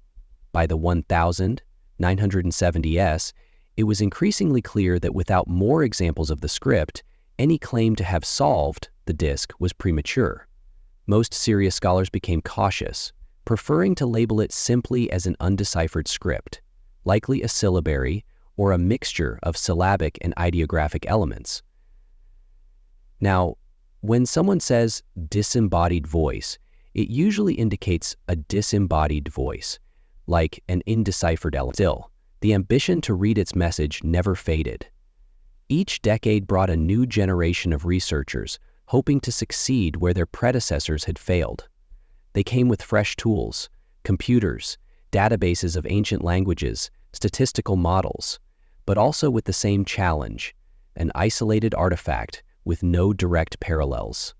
By the 1970s, it was increasingly clear that without more examples of the script, any claim to have solved the disc was premature. Most serious scholars became cautious, preferring to label it simply as an undeciphered script, likely a syllabary or a mixture of syllabic and ideographic elements. Now, when someone says disembodied voice, it usually indicates a disembodied voice, like an indeciphered element. Still, the ambition to read its message never faded. Each decade brought a new generation of researchers hoping to succeed where their predecessors had failed. They came with fresh tools, computers, databases of ancient languages, statistical models, but also with the same challenge: an isolated artifact with no direct parallels.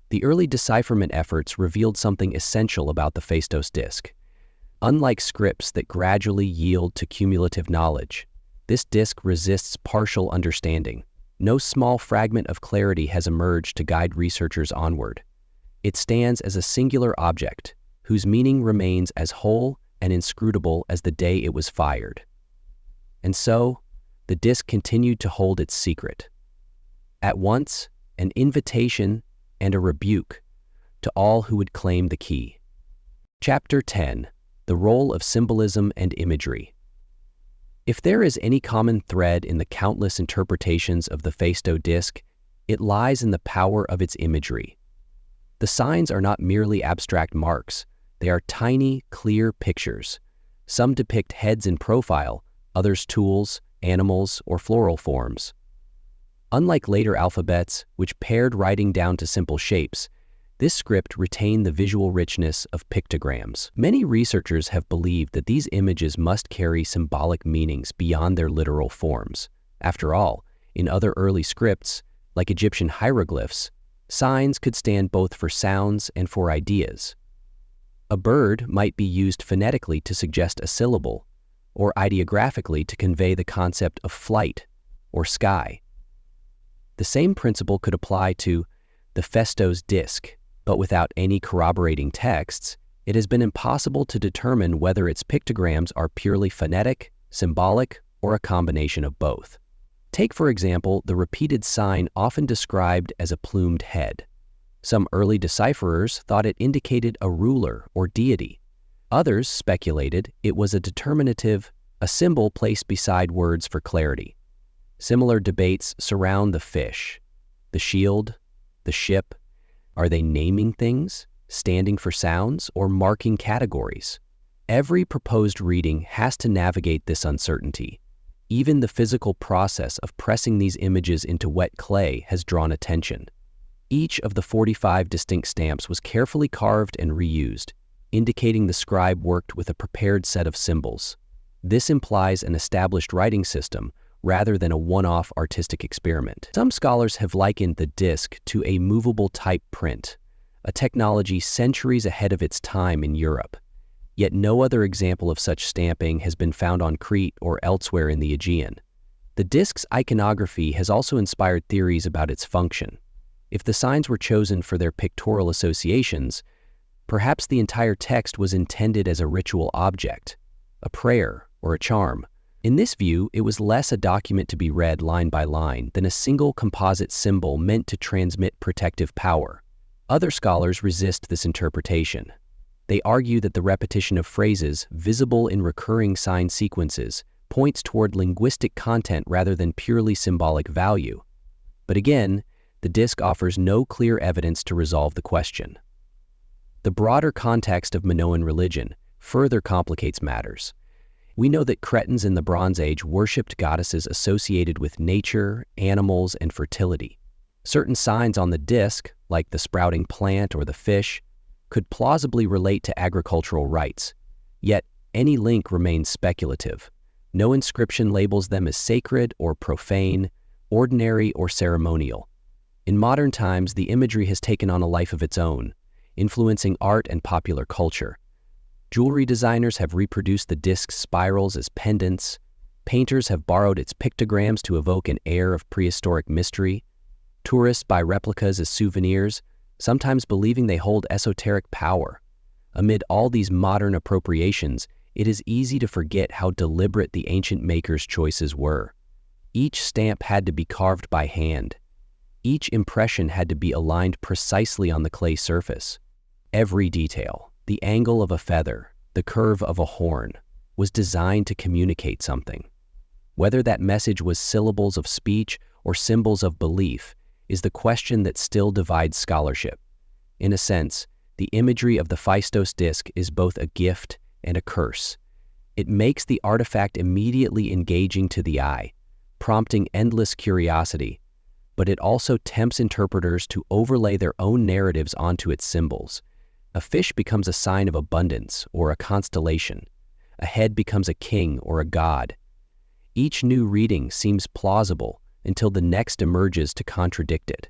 The early decipherment efforts revealed something essential about the Phaistos Disc. Unlike scripts that gradually yield to cumulative knowledge, this disc resists partial understanding. No small fragment of clarity has emerged to guide researchers onward. It stands as a singular object, whose meaning remains as whole and inscrutable as the day it was fired. And so, the disc continued to hold its secret. At once, an invitation and a rebuke to all who would claim the key. Chapter 10: The Role of Symbolism and Imagery. If there is any common thread in the countless interpretations of the Phaistos Disc, it lies in the power of its imagery. The signs are not merely abstract marks, they are tiny, clear pictures. Some depict heads in profile, others tools, animals, or floral forms. Unlike later alphabets, which pared writing down to simple shapes, this script retained the visual richness of pictograms. Many researchers have believed that these images must carry symbolic meanings beyond their literal forms. After all, in other early scripts, like Egyptian hieroglyphs, signs could stand both for sounds and for ideas. A bird might be used phonetically to suggest a syllable, or ideographically to convey the concept of flight or sky. The same principle could apply to the Phaistos Disc, but without any corroborating texts, it has been impossible to determine whether its pictograms are purely phonetic, symbolic, or a combination of both. Take, for example, the repeated sign often described as a plumed head. Some early decipherers thought it indicated a ruler or deity. Others speculated it was a determinative, a symbol placed beside words for clarity. Similar debates surround the fish, the shield, the ship. Are they naming things, standing for sounds, or marking categories? Every proposed reading has to navigate this uncertainty. Even the physical process of pressing these images into wet clay has drawn attention. Each of the 45 distinct stamps was carefully carved and reused, indicating the scribe worked with a prepared set of symbols. This implies an established writing system rather than a one-off artistic experiment. Some scholars have likened the disc to a movable type print, a technology centuries ahead of its time in Europe. Yet no other example of such stamping has been found on Crete or elsewhere in the Aegean. The disc's iconography has also inspired theories about its function. If the signs were chosen for their pictorial associations, perhaps the entire text was intended as a ritual object, a prayer or a charm. In this view, it was less a document to be read line by line than a single composite symbol meant to transmit protective power. Other scholars resist this interpretation. They argue that the repetition of phrases visible in recurring sign sequences points toward linguistic content rather than purely symbolic value. But again, the disc offers no clear evidence to resolve the question. The broader context of Minoan religion further complicates matters. We know that Cretans in the Bronze Age worshipped goddesses associated with nature, animals, and fertility. Certain signs on the disc, like the sprouting plant or the fish, could plausibly relate to agricultural rites, yet any link remains speculative. No inscription labels them as sacred or profane, ordinary or ceremonial. In modern times, the imagery has taken on a life of its own, influencing art and popular culture. Jewelry designers have reproduced the disc's spirals as pendants. Painters have borrowed its pictograms to evoke an air of prehistoric mystery. Tourists buy replicas as souvenirs, sometimes believing they hold esoteric power. Amid all these modern appropriations, it is easy to forget how deliberate the ancient makers' choices were. Each stamp had to be carved by hand. Each impression had to be aligned precisely on the clay surface. Every detail, the angle of a feather, the curve of a horn, was designed to communicate something. Whether that message was syllables of speech or symbols of belief is the question that still divides scholarship. In a sense, the imagery of the Phaistos Disc is both a gift and a curse. It makes the artifact immediately engaging to the eye, prompting endless curiosity, but it also tempts interpreters to overlay their own narratives onto its symbols. A fish becomes a sign of abundance or a constellation. A head becomes a king or a god. Each new reading seems plausible until the next emerges to contradict it.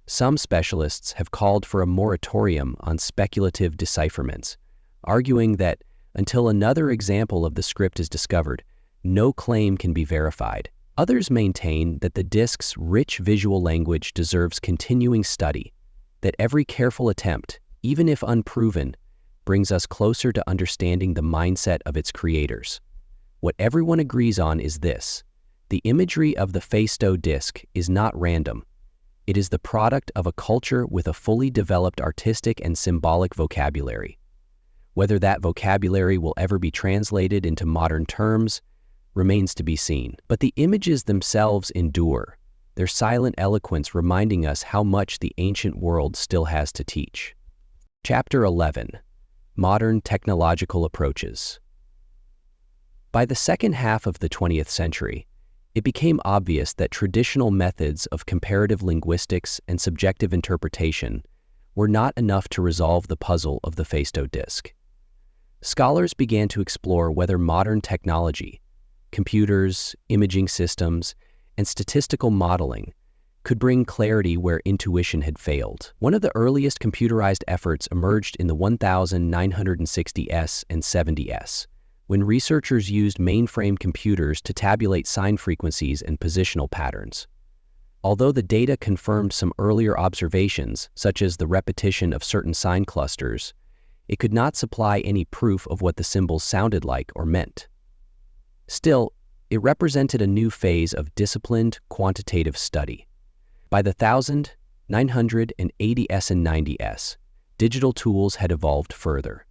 Some specialists have called for a moratorium on speculative decipherments, arguing that until another example of the script is discovered, no claim can be verified. Others maintain that the disc's rich visual language deserves continuing study, that every careful attempt, even if unproven, brings us closer to understanding the mindset of its creators. What everyone agrees on is this: the imagery of the Phaistos Disc is not random. It is the product of a culture with a fully developed artistic and symbolic vocabulary. Whether that vocabulary will ever be translated into modern terms remains to be seen. But the images themselves endure, their silent eloquence reminding us how much the ancient world still has to teach. Chapter 11. Modern Technological Approaches. By the second half of the 20th century, it became obvious that traditional methods of comparative linguistics and subjective interpretation were not enough to resolve the puzzle of the Phaistos Disc. Scholars began to explore whether modern technology, computers, imaging systems, and statistical modeling could bring clarity where intuition had failed. One of the earliest computerized efforts emerged in the 1960s and 70s, when researchers used mainframe computers to tabulate sign frequencies and positional patterns. Although the data confirmed some earlier observations, such as the repetition of certain sign clusters, it could not supply any proof of what the symbols sounded like or meant. Still, it represented a new phase of disciplined, quantitative study. By the 1980s and 90s, digital tools had evolved further.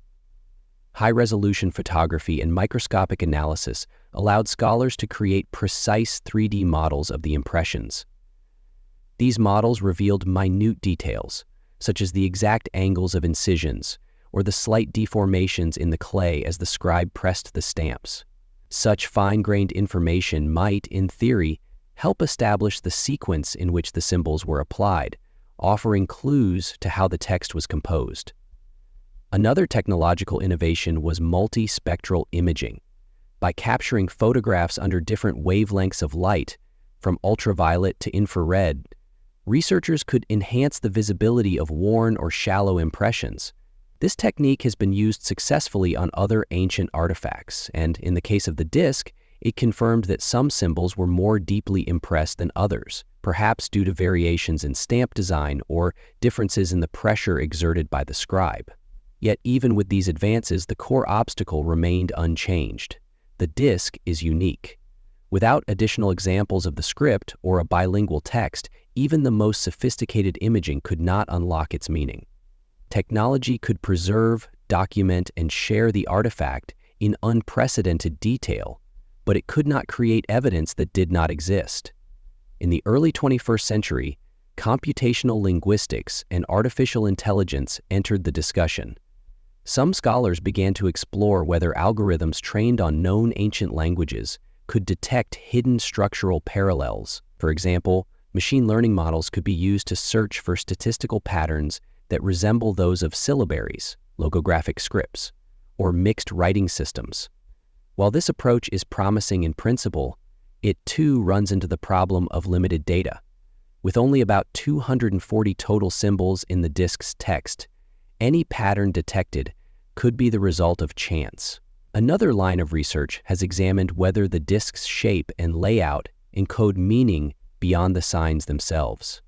High-resolution photography and microscopic analysis allowed scholars to create precise 3D models of the impressions. These models revealed minute details, such as the exact angles of incisions or the slight deformations in the clay as the scribe pressed the stamps. Such fine-grained information might, in theory, help establish the sequence in which the symbols were applied, offering clues to how the text was composed. Another technological innovation was multispectral imaging. By capturing photographs under different wavelengths of light, from ultraviolet to infrared, researchers could enhance the visibility of worn or shallow impressions. This technique has been used successfully on other ancient artifacts, and in the case of the disc, it confirmed that some symbols were more deeply impressed than others, perhaps due to variations in stamp design or differences in the pressure exerted by the scribe. Yet even with these advances, the core obstacle remained unchanged. The disc is unique. Without additional examples of the script or a bilingual text, even the most sophisticated imaging could not unlock its meaning. Technology could preserve, document, and share the artifact in unprecedented detail, but it could not create evidence that did not exist. In the early 21st century, computational linguistics and artificial intelligence entered the discussion. Some scholars began to explore whether algorithms trained on known ancient languages could detect hidden structural parallels. For example, machine learning models could be used to search for statistical patterns that resemble those of syllabaries, logographic scripts, or mixed writing systems. While this approach is promising in principle, it too runs into the problem of limited data. With only about 240 total symbols in the disk's text, any pattern detected could be the result of chance. Another line of research has examined whether the disk's shape and layout encode meaning beyond the signs themselves.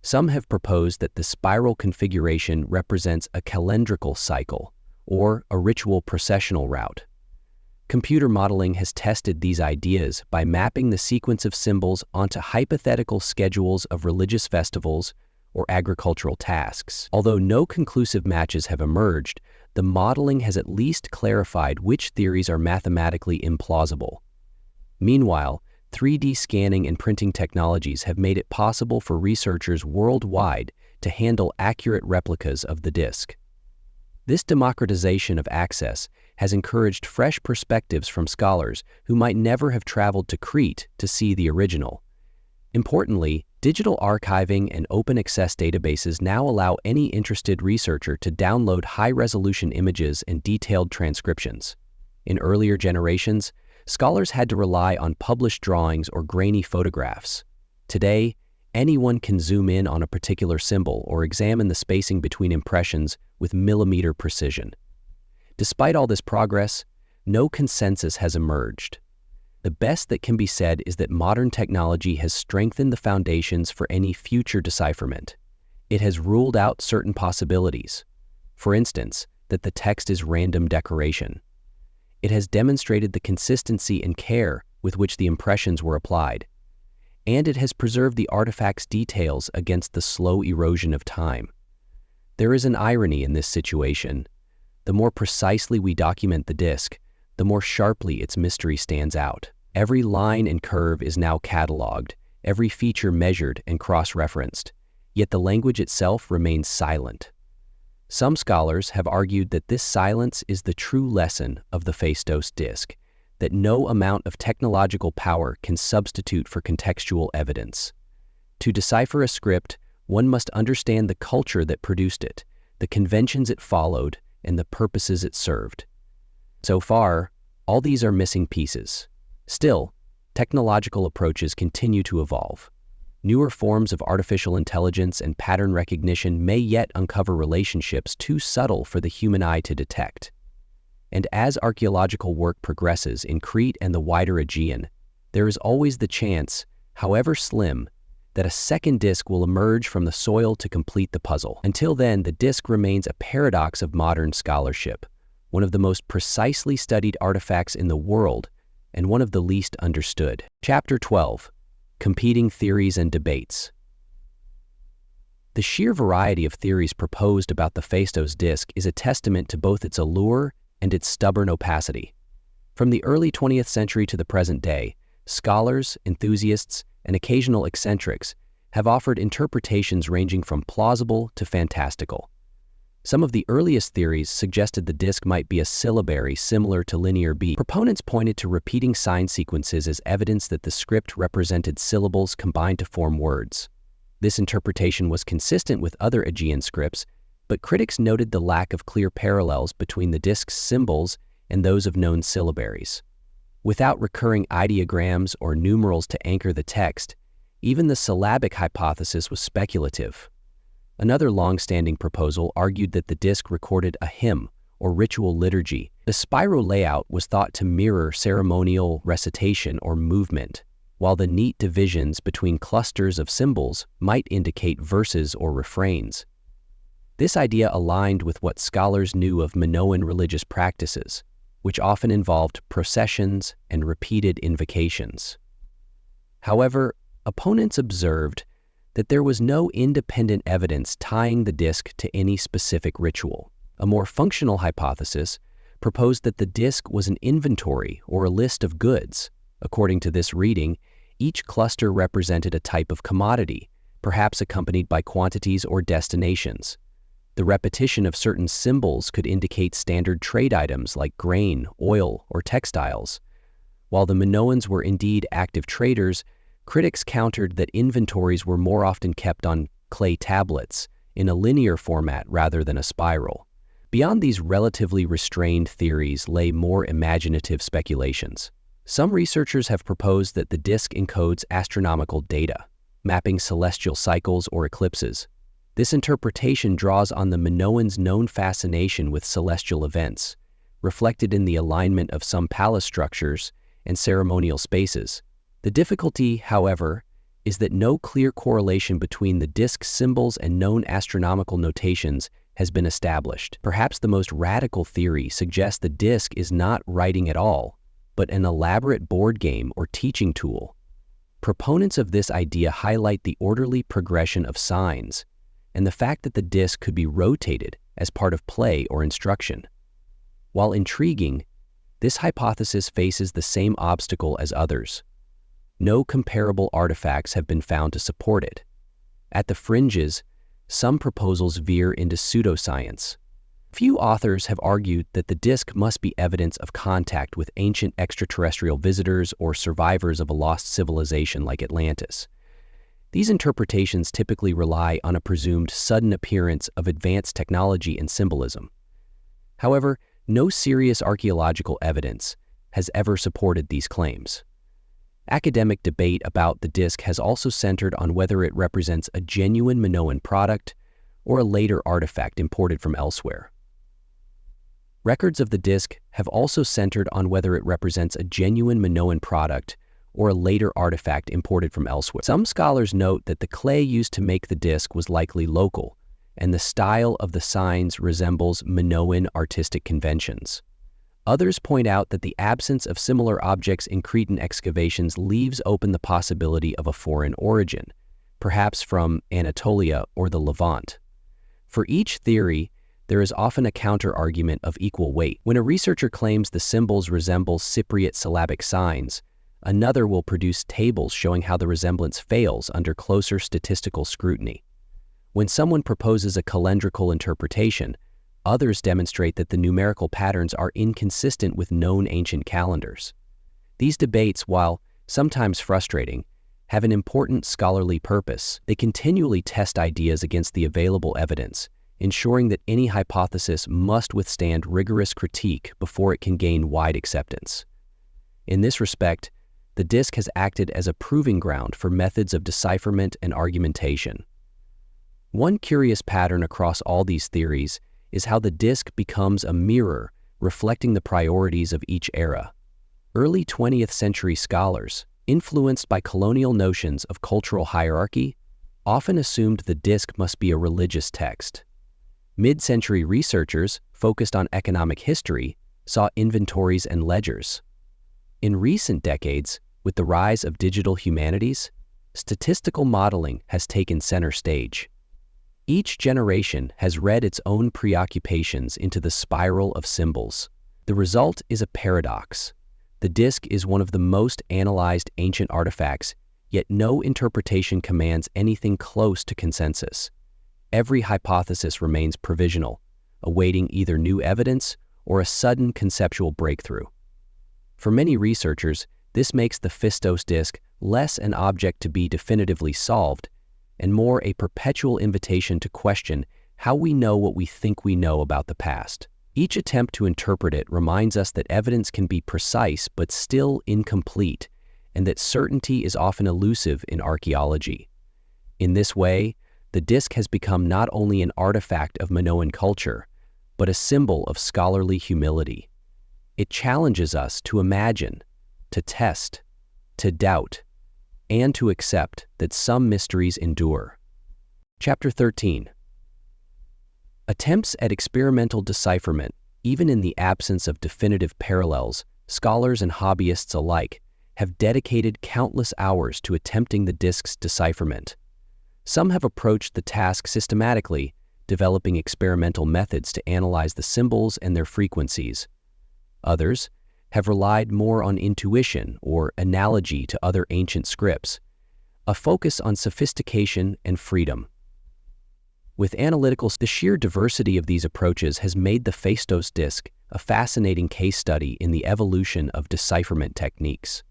Some have proposed that the spiral configuration represents a calendrical cycle or a ritual processional route. Computer modeling has tested these ideas by mapping the sequence of symbols onto hypothetical schedules of religious festivals or agricultural tasks. Although no conclusive matches have emerged, the modeling has at least clarified which theories are mathematically implausible. Meanwhile, 3D scanning and printing technologies have made it possible for researchers worldwide to handle accurate replicas of the disk. This democratization of access has encouraged fresh perspectives from scholars who might never have traveled to Crete to see the original. Importantly, digital archiving and open access databases now allow any interested researcher to download high-resolution images and detailed transcriptions. In earlier generations, scholars had to rely on published drawings or grainy photographs. Today, anyone can zoom in on a particular symbol or examine the spacing between impressions with millimeter precision. Despite all this progress, no consensus has emerged. The best that can be said is that modern technology has strengthened the foundations for any future decipherment. It has ruled out certain possibilities. For instance, that the text is random decoration. It has demonstrated the consistency and care with which the impressions were applied. And it has preserved the artifact's details against the slow erosion of time. There is an irony in this situation. The more precisely we document the disk, the more sharply its mystery stands out. Every line and curve is now cataloged, every feature measured and cross-referenced, yet the language itself remains silent. Some scholars have argued that this silence is the true lesson of the Phaistos Disc, that no amount of technological power can substitute for contextual evidence. To decipher a script, one must understand the culture that produced it, the conventions it followed, and the purposes it served. So far, all these are missing pieces. Still, technological approaches continue to evolve. Newer forms of artificial intelligence and pattern recognition may yet uncover relationships too subtle for the human eye to detect. And as archaeological work progresses in Crete and the wider Aegean, there is always the chance, however slim, that a second disk will emerge from the soil to complete the puzzle. Until then, the disk remains a paradox of modern scholarship, one of the most precisely studied artifacts in the world and one of the least understood. Chapter 12. Competing Theories and Debates. The sheer variety of theories proposed about the Phaistos Disc is a testament to both its allure and its stubborn opacity. From the early 20th century to the present day, scholars, enthusiasts, and occasional eccentrics have offered interpretations ranging from plausible to fantastical. Some of the earliest theories suggested the disk might be a syllabary similar to linear B. Proponents pointed to repeating sign sequences as evidence that the script represented syllables combined to form words. This interpretation was consistent with other Aegean scripts, but critics noted the lack of clear parallels between the disk's symbols and those of known syllabaries. Without recurring ideograms or numerals to anchor the text, even the syllabic hypothesis was speculative. Another long-standing proposal argued that the disk recorded a hymn or ritual liturgy. The spiral layout was thought to mirror ceremonial recitation or movement, while the neat divisions between clusters of symbols might indicate verses or refrains. This idea aligned with what scholars knew of Minoan religious practices, which often involved processions and repeated invocations. However, opponents observed that there was no independent evidence tying the disk to any specific ritual. A more functional hypothesis proposed that the disk was an inventory or a list of goods. According to this reading, each cluster represented a type of commodity, perhaps accompanied by quantities or destinations. The repetition of certain symbols could indicate standard trade items like grain, oil, or textiles. While the Minoans were indeed active traders, critics countered that inventories were more often kept on clay tablets, in a linear format rather than a spiral. Beyond these relatively restrained theories lay more imaginative speculations. Some researchers have proposed that the disk encodes astronomical data, mapping celestial cycles or eclipses. This interpretation draws on the Minoans' known fascination with celestial events, reflected in the alignment of some palace structures and ceremonial spaces. The difficulty, however, is that no clear correlation between the disk symbols and known astronomical notations has been established. Perhaps the most radical theory suggests the disk is not writing at all, but an elaborate board game or teaching tool. Proponents of this idea highlight the orderly progression of signs and the fact that the disk could be rotated as part of play or instruction. While intriguing, this hypothesis faces the same obstacle as others. No comparable artifacts have been found to support it. At the fringes, some proposals veer into pseudoscience. Few authors have argued that the disk must be evidence of contact with ancient extraterrestrial visitors or survivors of a lost civilization like Atlantis. These interpretations typically rely on a presumed sudden appearance of advanced technology and symbolism. However, no serious archaeological evidence has ever supported these claims. Academic debate about the disk has also centered on whether it represents a genuine Minoan product or a later artifact imported from elsewhere. Records of the disk have also centered on whether it represents a genuine Minoan product or a later artifact imported from elsewhere. Some scholars note that the clay used to make the disk was likely local, and the style of the signs resembles Minoan artistic conventions. Others point out that the absence of similar objects in Cretan excavations leaves open the possibility of a foreign origin, perhaps from Anatolia or the Levant. For each theory, there is often a counter-argument of equal weight. When a researcher claims the symbols resemble Cypriot syllabic signs, another will produce tables showing how the resemblance fails under closer statistical scrutiny. When someone proposes a calendrical interpretation, others demonstrate that the numerical patterns are inconsistent with known ancient calendars. These debates, while sometimes frustrating, have an important scholarly purpose. They continually test ideas against the available evidence, ensuring that any hypothesis must withstand rigorous critique before it can gain wide acceptance. In this respect, the disk has acted as a proving ground for methods of decipherment and argumentation. One curious pattern across all these theories is how the disk becomes a mirror reflecting the priorities of each era. Early 20th century scholars, influenced by colonial notions of cultural hierarchy, often assumed the disk must be a religious text. Mid-century researchers, focused on economic history, saw inventories and ledgers. In recent decades, with the rise of digital humanities, statistical modeling has taken center stage. Each generation has read its own preoccupations into the spiral of symbols. The result is a paradox. The disk is one of the most analyzed ancient artifacts, yet no interpretation commands anything close to consensus. Every hypothesis remains provisional, awaiting either new evidence or a sudden conceptual breakthrough. For many researchers, this makes the Phaistos Disc less an object to be definitively solved and more a perpetual invitation to question how we know what we think we know about the past. Each attempt to interpret it reminds us that evidence can be precise but still incomplete, and that certainty is often elusive in archaeology. In this way, the disc has become not only an artifact of Minoan culture, but a symbol of scholarly humility. It challenges us to imagine, to test, to doubt, and to accept that some mysteries endure. Chapter 13. Attempts at experimental decipherment. Even in the absence of definitive parallels, scholars and hobbyists alike have dedicated countless hours to attempting the disk's decipherment. Some have approached the task systematically, developing experimental methods to analyze the symbols and their frequencies. Others have relied more on intuition or analogy to other ancient scripts, a focus on sophistication and freedom. With analyticals, the sheer diversity of these approaches has made the Phaistos Disc a fascinating case study in the evolution of decipherment techniques.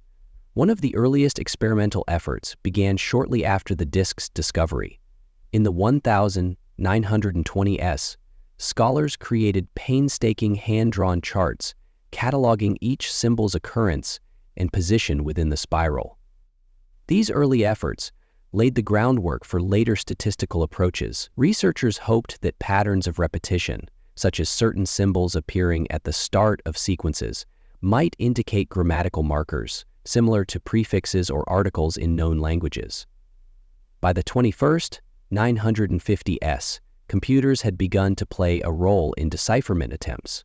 One of the earliest experimental efforts began shortly after the disk's discovery. In the 1920s, scholars created painstaking hand-drawn charts cataloging each symbol's occurrence and position within the spiral. These early efforts laid the groundwork for later statistical approaches. Researchers hoped that patterns of repetition, such as certain symbols appearing at the start of sequences, might indicate grammatical markers, similar to prefixes or articles in known languages. By the 950s, computers had begun to play a role in decipherment attempts.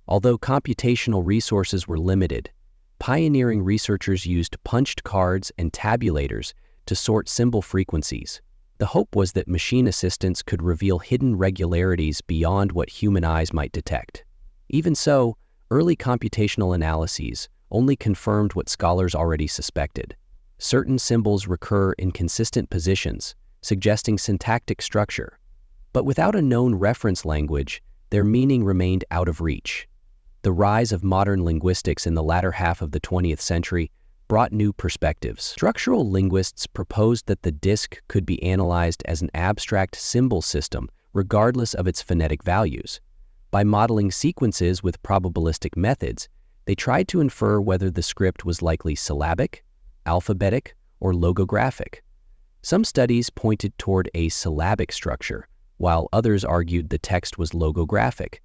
Although computational resources were limited, pioneering researchers used punched cards and tabulators to sort symbol frequencies. The hope was that machine assistants could reveal hidden regularities beyond what human eyes might detect. Even so, early computational analyses only confirmed what scholars already suspected. Certain symbols recur in consistent positions, suggesting syntactic structure. But without a known reference language, their meaning remained out of reach. The rise of modern linguistics in the latter half of the 20th century brought new perspectives. Structural linguists proposed that the disk could be analyzed as an abstract symbol system regardless of its phonetic values. By modeling sequences with probabilistic methods, they tried to infer whether the script was likely syllabic, alphabetic, or logographic. Some studies pointed toward a syllabic structure, while others argued the text was logographic,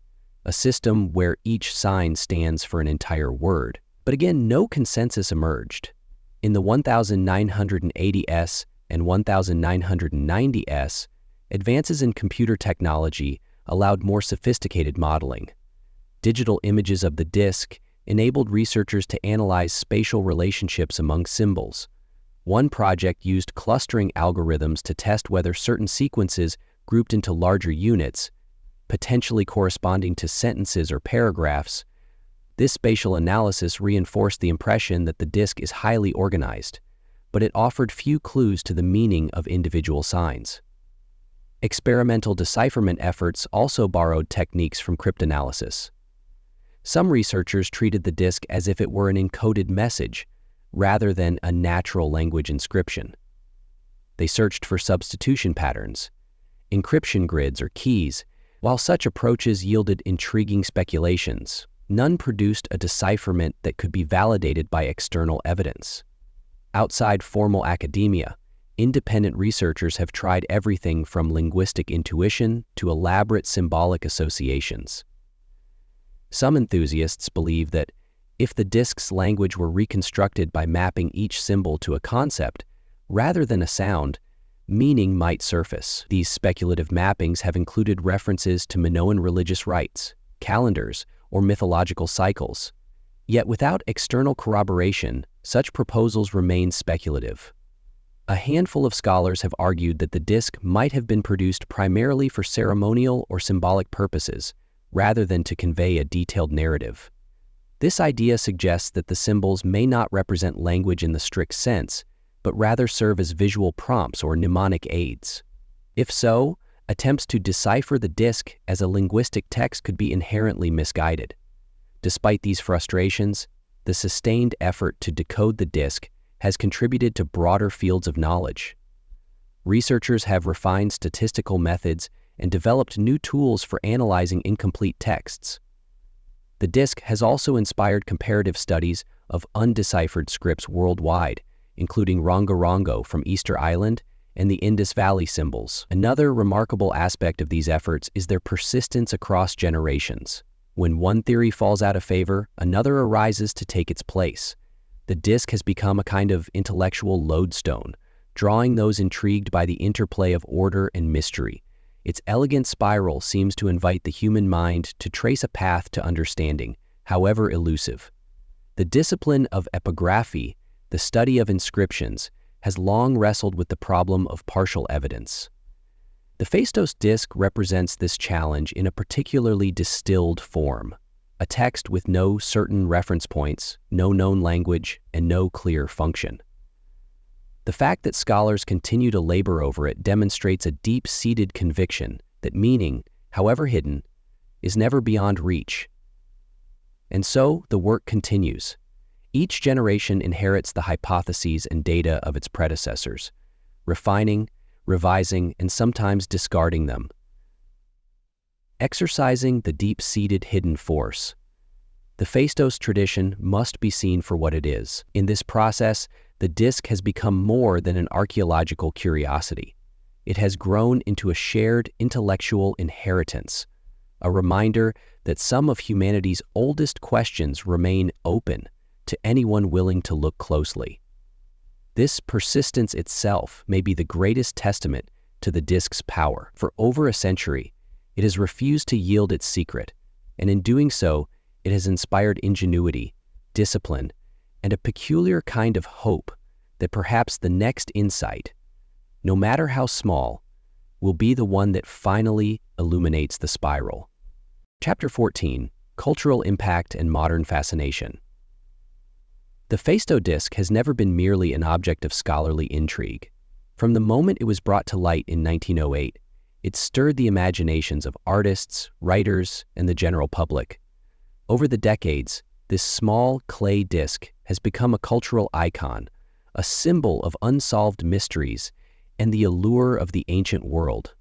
a system where each sign stands for an entire word. But again, no consensus emerged. In the 1980s and 1990s, advances in computer technology allowed more sophisticated modeling. Digital images of the disk enabled researchers to analyze spatial relationships among symbols. One project used clustering algorithms to test whether certain sequences grouped into larger units, potentially corresponding to sentences or paragraphs. This spatial analysis reinforced the impression that the disk is highly organized, but it offered few clues to the meaning of individual signs. Experimental decipherment efforts also borrowed techniques from cryptanalysis. Some researchers treated the disk as if it were an encoded message, rather than a natural language inscription. They searched for substitution patterns, encryption grids, or keys. While such approaches yielded intriguing speculations, none produced a decipherment that could be validated by external evidence. Outside formal academia, independent researchers have tried everything from linguistic intuition to elaborate symbolic associations. Some enthusiasts believe that if the disk's language were reconstructed by mapping each symbol to a concept, rather than a sound, meaning might surface. These speculative mappings have included references to Minoan religious rites, calendars, or mythological cycles. Yet without external corroboration, such proposals remain speculative. A handful of scholars have argued that the disk might have been produced primarily for ceremonial or symbolic purposes, rather than to convey a detailed narrative. This idea suggests that the symbols may not represent language in the strict sense, but rather serve as visual prompts or mnemonic aids. If so, attempts to decipher the disk as a linguistic text could be inherently misguided. Despite these frustrations, the sustained effort to decode the disk has contributed to broader fields of knowledge. Researchers have refined statistical methods and developed new tools for analyzing incomplete texts. The disk has also inspired comparative studies of undeciphered scripts worldwide, including Rongo-Rongo from Easter Island and the Indus Valley symbols. Another remarkable aspect of these efforts is their persistence across generations. When one theory falls out of favor, another arises to take its place. The disk has become a kind of intellectual lodestone, drawing those intrigued by the interplay of order and mystery. Its elegant spiral seems to invite the human mind to trace a path to understanding, however elusive. The discipline of epigraphy, the study of inscriptions, has long wrestled with the problem of partial evidence. The Phaistos Disc represents this challenge in a particularly distilled form, a text with no certain reference points, no known language, and no clear function. The fact that scholars continue to labor over it demonstrates a deep-seated conviction that meaning, however hidden, is never beyond reach. And so, the work continues. Each generation inherits the hypotheses and data of its predecessors, refining, revising, and sometimes discarding them. Exercising the deep-seated hidden force. The Phaistos tradition must be seen for what it is. In this process, the disc has become more than an archaeological curiosity. It has grown into a shared intellectual inheritance, a reminder that some of humanity's oldest questions remain open to anyone willing to look closely. This persistence itself may be the greatest testament to the disc's power. For over a century, it has refused to yield its secret, and in doing so, it has inspired ingenuity, discipline, and a peculiar kind of hope that perhaps the next insight, no matter how small, will be the one that finally illuminates the spiral. Chapter 14: Cultural Impact and Modern Fascination. The Phaistos Disc has never been merely an object of scholarly intrigue. From the moment it was brought to light in 1908, it stirred the imaginations of artists, writers, and the general public. Over the decades, this small clay disc has become a cultural icon, a symbol of unsolved mysteries and the allure of the ancient world.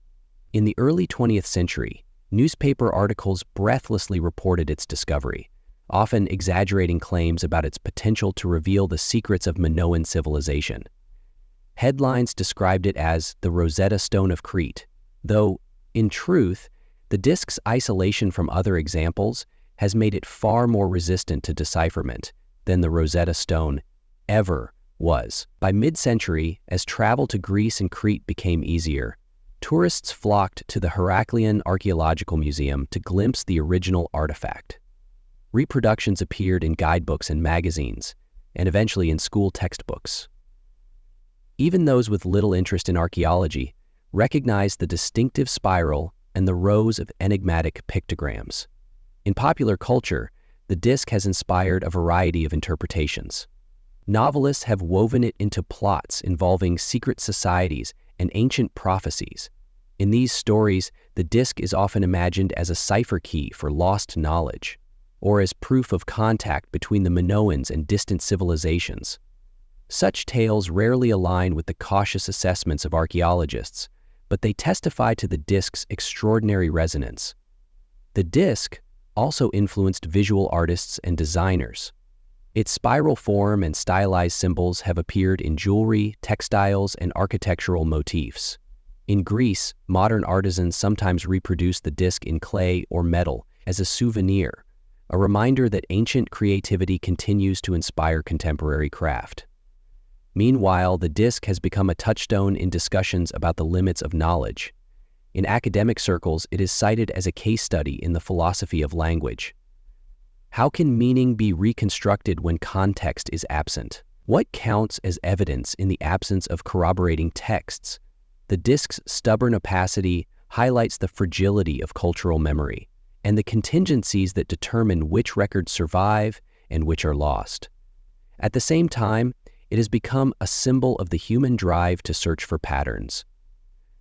In the early 20th century, newspaper articles breathlessly reported its discovery, often exaggerating claims about its potential to reveal the secrets of Minoan civilization. Headlines described it as the Rosetta Stone of Crete, though, in truth, the disc's isolation from other examples has made it far more resistant to decipherment than the Rosetta Stone ever was. By mid-century, as travel to Greece and Crete became easier, tourists flocked to the Heraclean Archaeological Museum to glimpse the original artifact. Reproductions appeared in guidebooks and magazines, and eventually in school textbooks. Even those with little interest in archaeology recognized the distinctive spiral and the rows of enigmatic pictograms. In popular culture, the disc has inspired a variety of interpretations. Novelists have woven it into plots involving secret societies and ancient prophecies. In these stories, the disc is often imagined as a cipher key for lost knowledge, or as proof of contact between the Minoans and distant civilizations. Such tales rarely align with the cautious assessments of archaeologists, but they testify to the disc's extraordinary resonance. The disc also influenced visual artists and designers. Its spiral form and stylized symbols have appeared in jewelry, textiles, and architectural motifs. In Greece, modern artisans sometimes reproduce the disc in clay or metal as a souvenir, a reminder that ancient creativity continues to inspire contemporary craft. Meanwhile, the disc has become a touchstone in discussions about the limits of knowledge. In academic circles, it is cited as a case study in the philosophy of language. How can meaning be reconstructed when context is absent? What counts as evidence in the absence of corroborating texts? The disc's stubborn opacity highlights the fragility of cultural memory and the contingencies that determine which records survive and which are lost. At the same time, it has become a symbol of the human drive to search for patterns.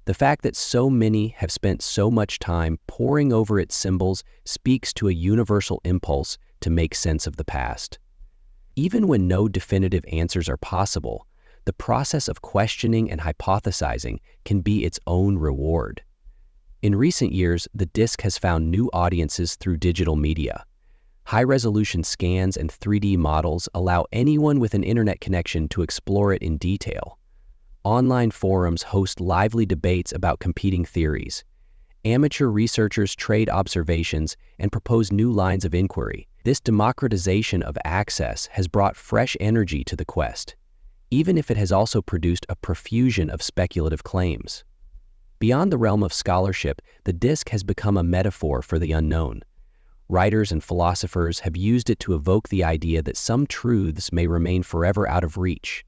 The fact that so many have spent so much time poring over its symbols speaks to a universal impulse to make sense of the past. Even when no definitive answers are possible, the process of questioning and hypothesizing can be its own reward. In recent years, the disc has found new audiences through digital media. High-resolution scans and 3D models allow anyone with an internet connection to explore it in detail. Online forums host lively debates about competing theories. Amateur researchers trade observations and propose new lines of inquiry. This democratization of access has brought fresh energy to the quest, even if it has also produced a profusion of speculative claims. Beyond the realm of scholarship, the disc has become a metaphor for the unknown. Writers and philosophers have used it to evoke the idea that some truths may remain forever out of reach.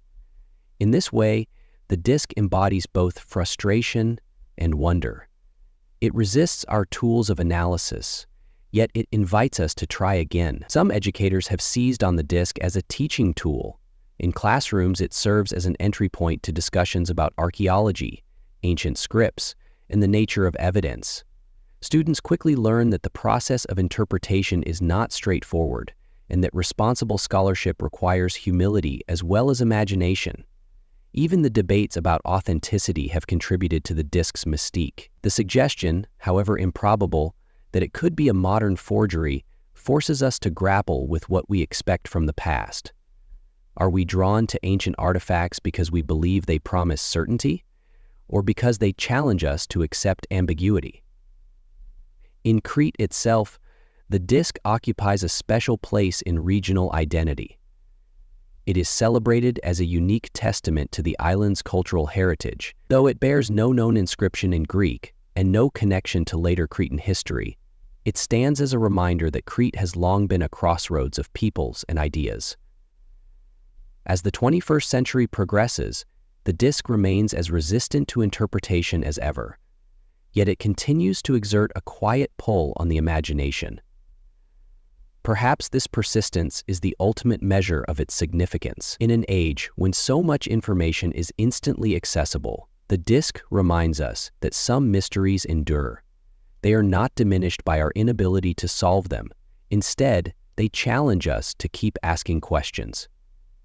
In this way, the disc embodies both frustration and wonder. It resists our tools of analysis, yet it invites us to try again. Some educators have seized on the disc as a teaching tool, In classrooms, it serves as an entry point to discussions about archaeology, ancient scripts, and the nature of evidence. Students quickly learn that the process of interpretation is not straightforward, and that responsible scholarship requires humility as well as imagination. Even the debates about authenticity have contributed to the disc's mystique. The suggestion, however improbable, that it could be a modern forgery forces us to grapple with what we expect from the past. Are we drawn to ancient artifacts because we believe they promise certainty, or because they challenge us to accept ambiguity? In Crete itself, the disc occupies a special place in regional identity. It is celebrated as a unique testament to the island's cultural heritage. Though it bears no known inscription in Greek and no connection to later Cretan history, it stands as a reminder that Crete has long been a crossroads of peoples and ideas. As the 21st century progresses, the disc remains as resistant to interpretation as ever, yet it continues to exert a quiet pull on the imagination. Perhaps this persistence is the ultimate measure of its significance. In an age when so much information is instantly accessible, the disc reminds us that some mysteries endure. They are not diminished by our inability to solve them. Instead, they challenge us to keep asking questions.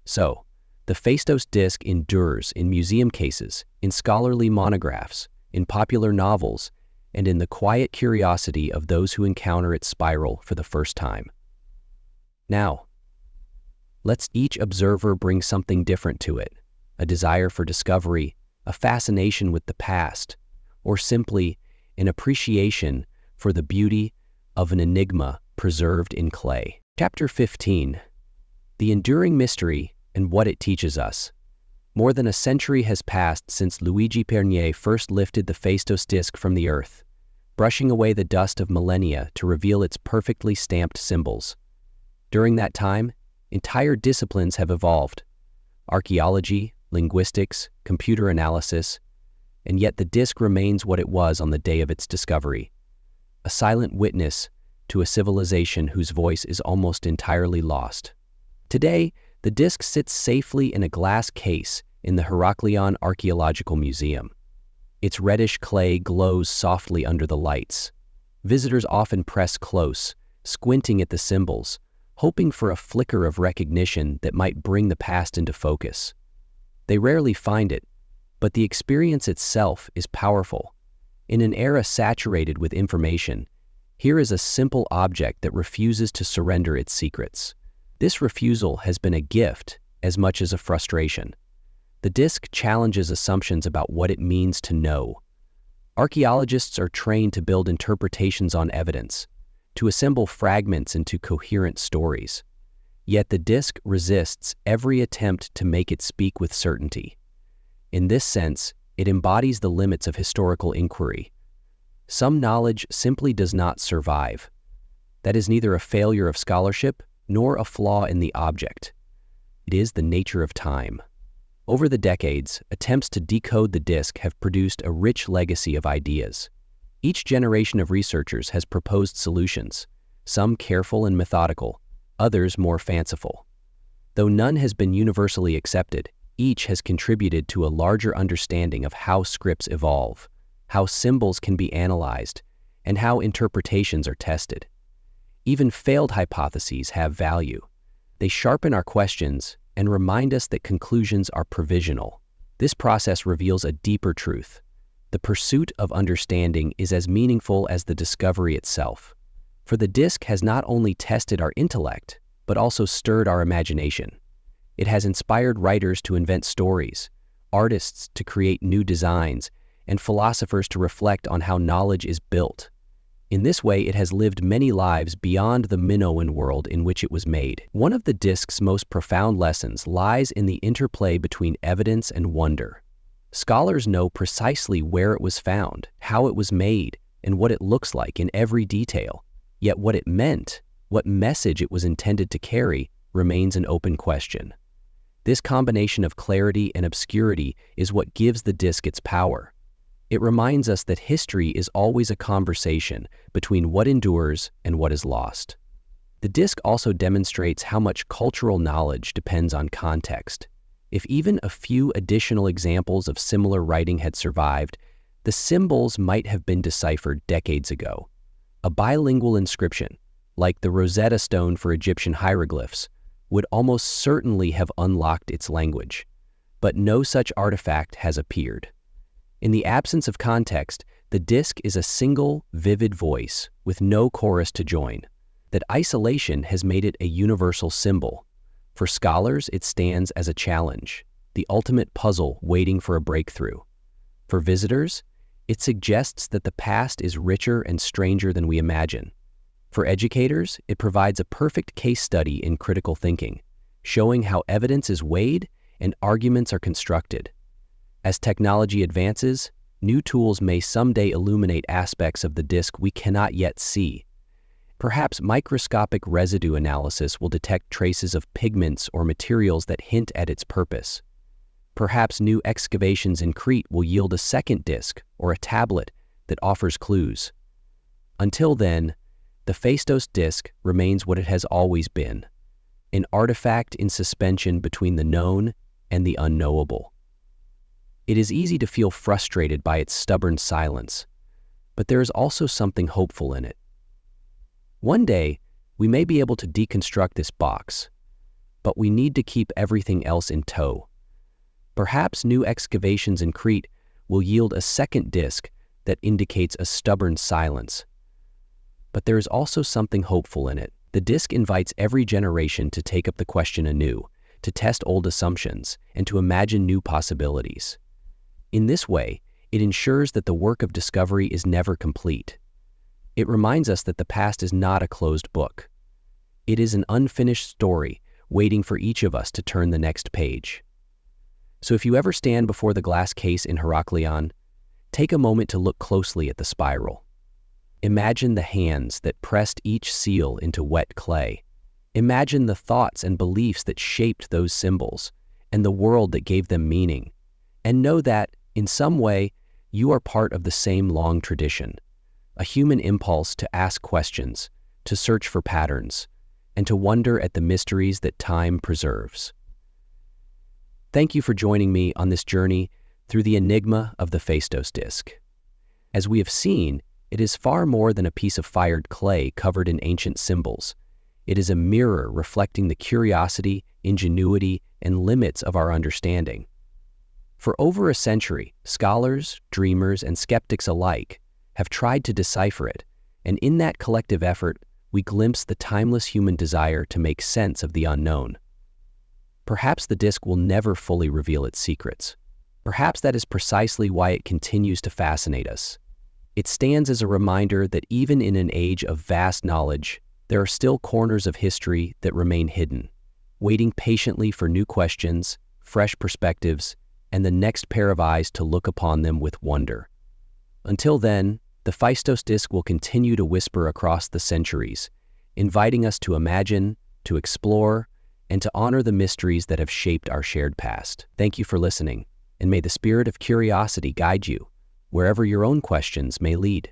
So, the Phaistos Disc endures in museum cases, in scholarly monographs, in popular novels, and in the quiet curiosity of those who encounter its spiral for the first time. Now, let's each observer bring something different to it, a desire for discovery, a fascination with the past, or simply an appreciation for the beauty of an enigma preserved in clay. Chapter 15. The Enduring Mystery and What It Teaches Us. More than a century has passed since Luigi Pernier first lifted the Phaistos Disc from the earth, brushing away the dust of millennia to reveal its perfectly stamped symbols. During that time, entire disciplines have evolved: archaeology, linguistics, computer analysis, and yet the disc remains what it was on the day of its discovery, a silent witness to a civilization whose voice is almost entirely lost. Today, the disc sits safely in a glass case in the Heraklion Archaeological Museum. Its reddish clay glows softly under the lights. Visitors often press close, squinting at the symbols, hoping for a flicker of recognition that might bring the past into focus. They rarely find it, but the experience itself is powerful. In an era saturated with information, here is a simple object that refuses to surrender its secrets. This refusal has been a gift as much as a frustration. The disc challenges assumptions about what it means to know. Archaeologists are trained to build interpretations on evidence, to assemble fragments into coherent stories. Yet the disc resists every attempt to make it speak with certainty. In this sense, it embodies the limits of historical inquiry. Some knowledge simply does not survive. That is neither a failure of scholarship nor a flaw in the object. It is the nature of time. Over the decades, attempts to decode the disc have produced a rich legacy of ideas. Each generation of researchers has proposed solutions, some careful and methodical, others more fanciful. Though none has been universally accepted, each has contributed to a larger understanding of how scripts evolve, how symbols can be analyzed, and how interpretations are tested. Even failed hypotheses have value. They sharpen our questions and remind us that conclusions are provisional. This process reveals a deeper truth. The pursuit of understanding is as meaningful as the discovery itself. For the disc has not only tested our intellect, but also stirred our imagination. It has inspired writers to invent stories, artists to create new designs, and philosophers to reflect on how knowledge is built. In this way, it has lived many lives beyond the Minoan world in which it was made. One of the disc's most profound lessons lies in the interplay between evidence and wonder. Scholars know precisely where it was found, how it was made, and what it looks like in every detail. Yet what it meant, what message it was intended to carry, remains an open question. This combination of clarity and obscurity is what gives the disc its power. It reminds us that history is always a conversation between what endures and what is lost. The disc also demonstrates how much cultural knowledge depends on context. If even a few additional examples of similar writing had survived, the symbols might have been deciphered decades ago. A bilingual inscription, like the Rosetta Stone for Egyptian hieroglyphs, would almost certainly have unlocked its language. But no such artifact has appeared. In the absence of context, the disc is a single, vivid voice with no chorus to join. That isolation has made it a universal symbol. For scholars, it stands as a challenge, the ultimate puzzle waiting for a breakthrough. For visitors, it suggests that the past is richer and stranger than we imagine. For educators, it provides a perfect case study in critical thinking, showing how evidence is weighed and arguments are constructed. As technology advances, new tools may someday illuminate aspects of the disc we cannot yet see. Perhaps microscopic residue analysis will detect traces of pigments or materials that hint at its purpose. Perhaps new excavations in Crete will yield a second disc or a tablet that offers clues. Until then, the Phaistos Disc remains what it has always been, an artifact in suspension between the known and the unknowable. It is easy to feel frustrated by its stubborn silence, but there is also something hopeful in it. One day, we may be able to deconstruct this box, but we need to keep everything else in tow. Perhaps new excavations in Crete will yield a second disc that indicates a stubborn silence. But there is also something hopeful in it. The disc invites every generation to take up the question anew, to test old assumptions, and to imagine new possibilities. In this way, it ensures that the work of discovery is never complete. It reminds us that the past is not a closed book. It is an unfinished story waiting for each of us to turn the next page. So if you ever stand before the glass case in Heraklion, take a moment to look closely at the spiral. Imagine the hands that pressed each seal into wet clay. Imagine the thoughts and beliefs that shaped those symbols and the world that gave them meaning. And know that, in some way, you are part of the same long tradition. A human impulse to ask questions, to search for patterns, and to wonder at the mysteries that time preserves. Thank you for joining me on this journey through the enigma of the Phaistos Disc. As we have seen, it is far more than a piece of fired clay covered in ancient symbols. It is a mirror reflecting the curiosity, ingenuity, and limits of our understanding. For over a century, scholars, dreamers, and skeptics alike have tried to decipher it, and in that collective effort, we glimpse the timeless human desire to make sense of the unknown. Perhaps the disc will never fully reveal its secrets. Perhaps that is precisely why it continues to fascinate us. It stands as a reminder that even in an age of vast knowledge, there are still corners of history that remain hidden, waiting patiently for new questions, fresh perspectives, and the next pair of eyes to look upon them with wonder. Until then, the Phaistos Disc will continue to whisper across the centuries, inviting us to imagine, to explore, and to honor the mysteries that have shaped our shared past. Thank you for listening, and may the spirit of curiosity guide you wherever your own questions may lead.